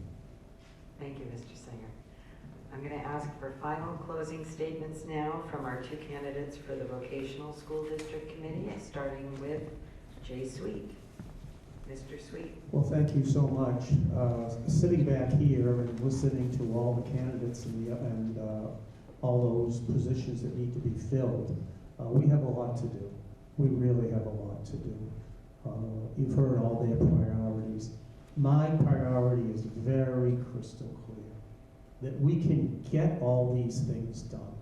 Thank you, Mr. Singer. I'm going to ask for final closing statements now from our two candidates for the Vocational School District Committee, starting with Jay Sweet. Mr. Sweet. Well, thank you so much. Sitting back here and listening to all the candidates and all those positions that need to be filled, we have a lot to do. We really have a lot to do. You've heard all their priorities. My priority is very crystal clear, that we can get all these things done.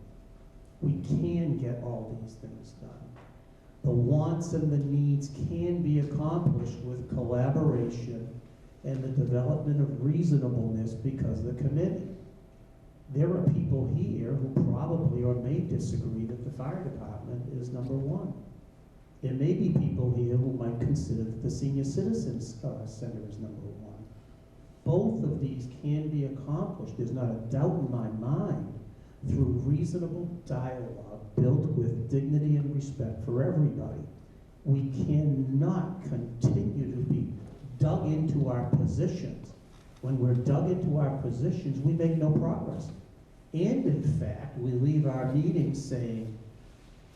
We can get all these things done. The wants and the needs can be accomplished with collaboration and the development of reasonableness because of the committee. There are people here who probably or may disagree that the fire department is number one. There may be people here who might consider that the senior citizens center is number one. Both of these can be accomplished, there's not a doubt in my mind, through reasonable dialogue built with dignity and respect for everybody. We cannot continue to be dug into our positions. When we're dug into our positions, we make no progress. And in fact, we leave our meetings saying,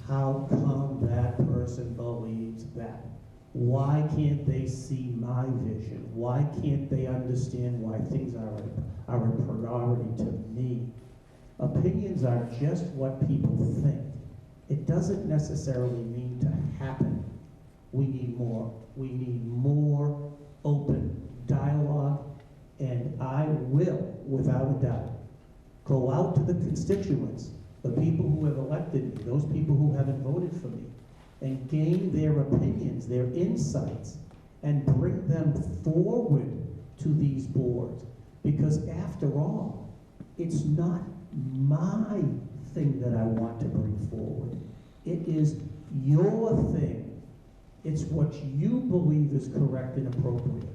how come that person believes that? Why can't they see my vision? Why can't they understand why things are a priority to me? Opinions are just what people think. It doesn't necessarily mean to happen. We need more. We need more open dialogue, and I will, without a doubt, go out to the constituents, the people who have elected me, those people who haven't voted for me, and gain their opinions, their insights, and bring them forward to these boards. Because after all, it's not my thing that I want to bring forward. It is your thing. It's what you believe is correct and appropriate.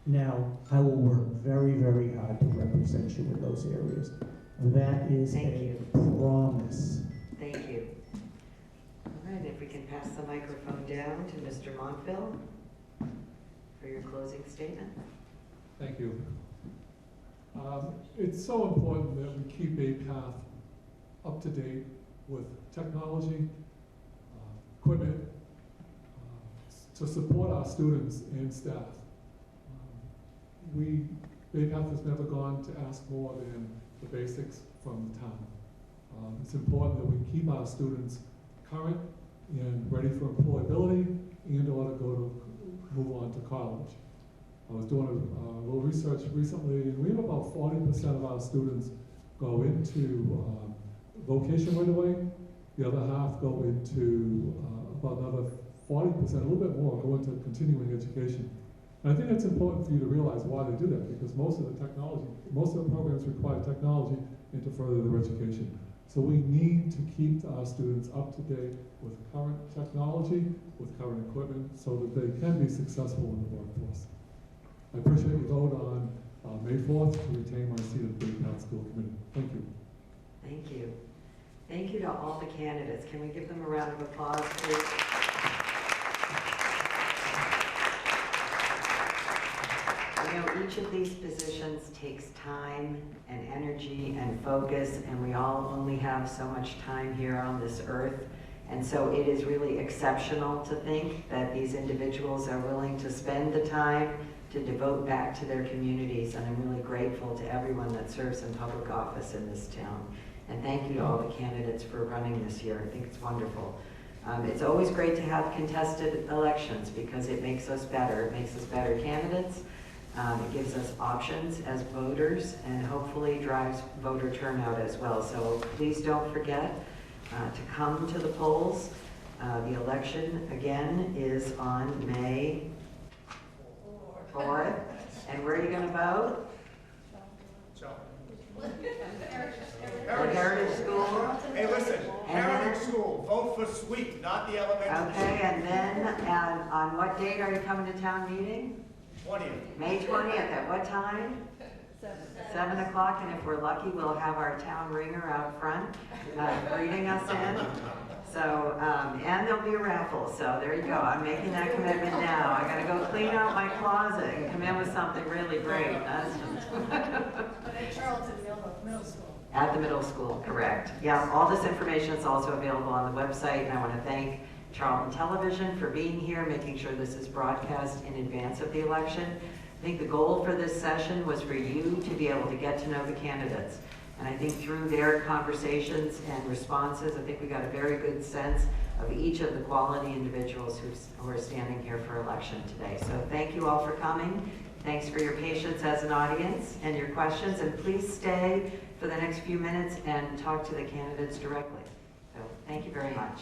Now, I will work very, very hard to represent you in those areas. That is a promise. Thank you. All right, if we can pass the microphone down to Mr. Montville for your closing statement. Thank you. It's so important that we keep APATH up to date with technology, equipment, to support our students and staff. APATH has never gone to ask more than the basics from the town. It's important that we keep our students current and ready for employability and or to move on to college. I was doing a little research recently, and we have about 40% of our students go into vocation right away. The other half go into about another 40%, a little bit more, go into continuing education. And I think it's important for you to realize why they do that, because most of the programs require technology and to further their education. So we need to keep our students up to date with current technology, with current equipment, so that they can be successful in the workforce. I appreciate your vote on May 4th to retain my seat at the APATH School Committee. Thank you. Thank you. Thank you to all the candidates. Can we give them a round of applause, please? You know, each of these positions takes time and energy and focus, and we all only have so much time here on this earth. And so it is really exceptional to think that these individuals are willing to spend the time to devote back to their communities, and I'm really grateful to everyone that serves in public office in this town. And thank you to all the candidates for running this year. I think it's wonderful. It's always great to have contested elections because it makes us better. It makes us better candidates. It gives us options as voters and hopefully drives voter turnout as well. So please don't forget to come to the polls. The election, again, is on May 4th. And where are you going to vote? The Heritage School? Hey, listen, And Heritage then- School, vote for Sweet, not the elementary. Okay, and then on what date are you coming to town meeting? 20th. May 20th, at what time? 7 o'clock, and if we're lucky, we'll have our town ringer out front greeting us in. So, and there'll be a raffle, so there you go. I'm making that commitment now. I gotta go clean out my closet and come in with something really great. That's But at Charlton Middle School. At the middle school, correct. Yeah, all this information is also available on the website, and I want to thank Charlton Television for being here, making sure this is broadcast in advance of the election. I think the goal for this session was for you to be able to get to know the candidates. And I think through their conversations and responses, I think we got a very good sense of each of the quality individuals who are standing here for election today. So thank you all for coming. Thanks for your patience as an audience and your questions, and please stay for the next few minutes and talk to the candidates directly. So thank you very much.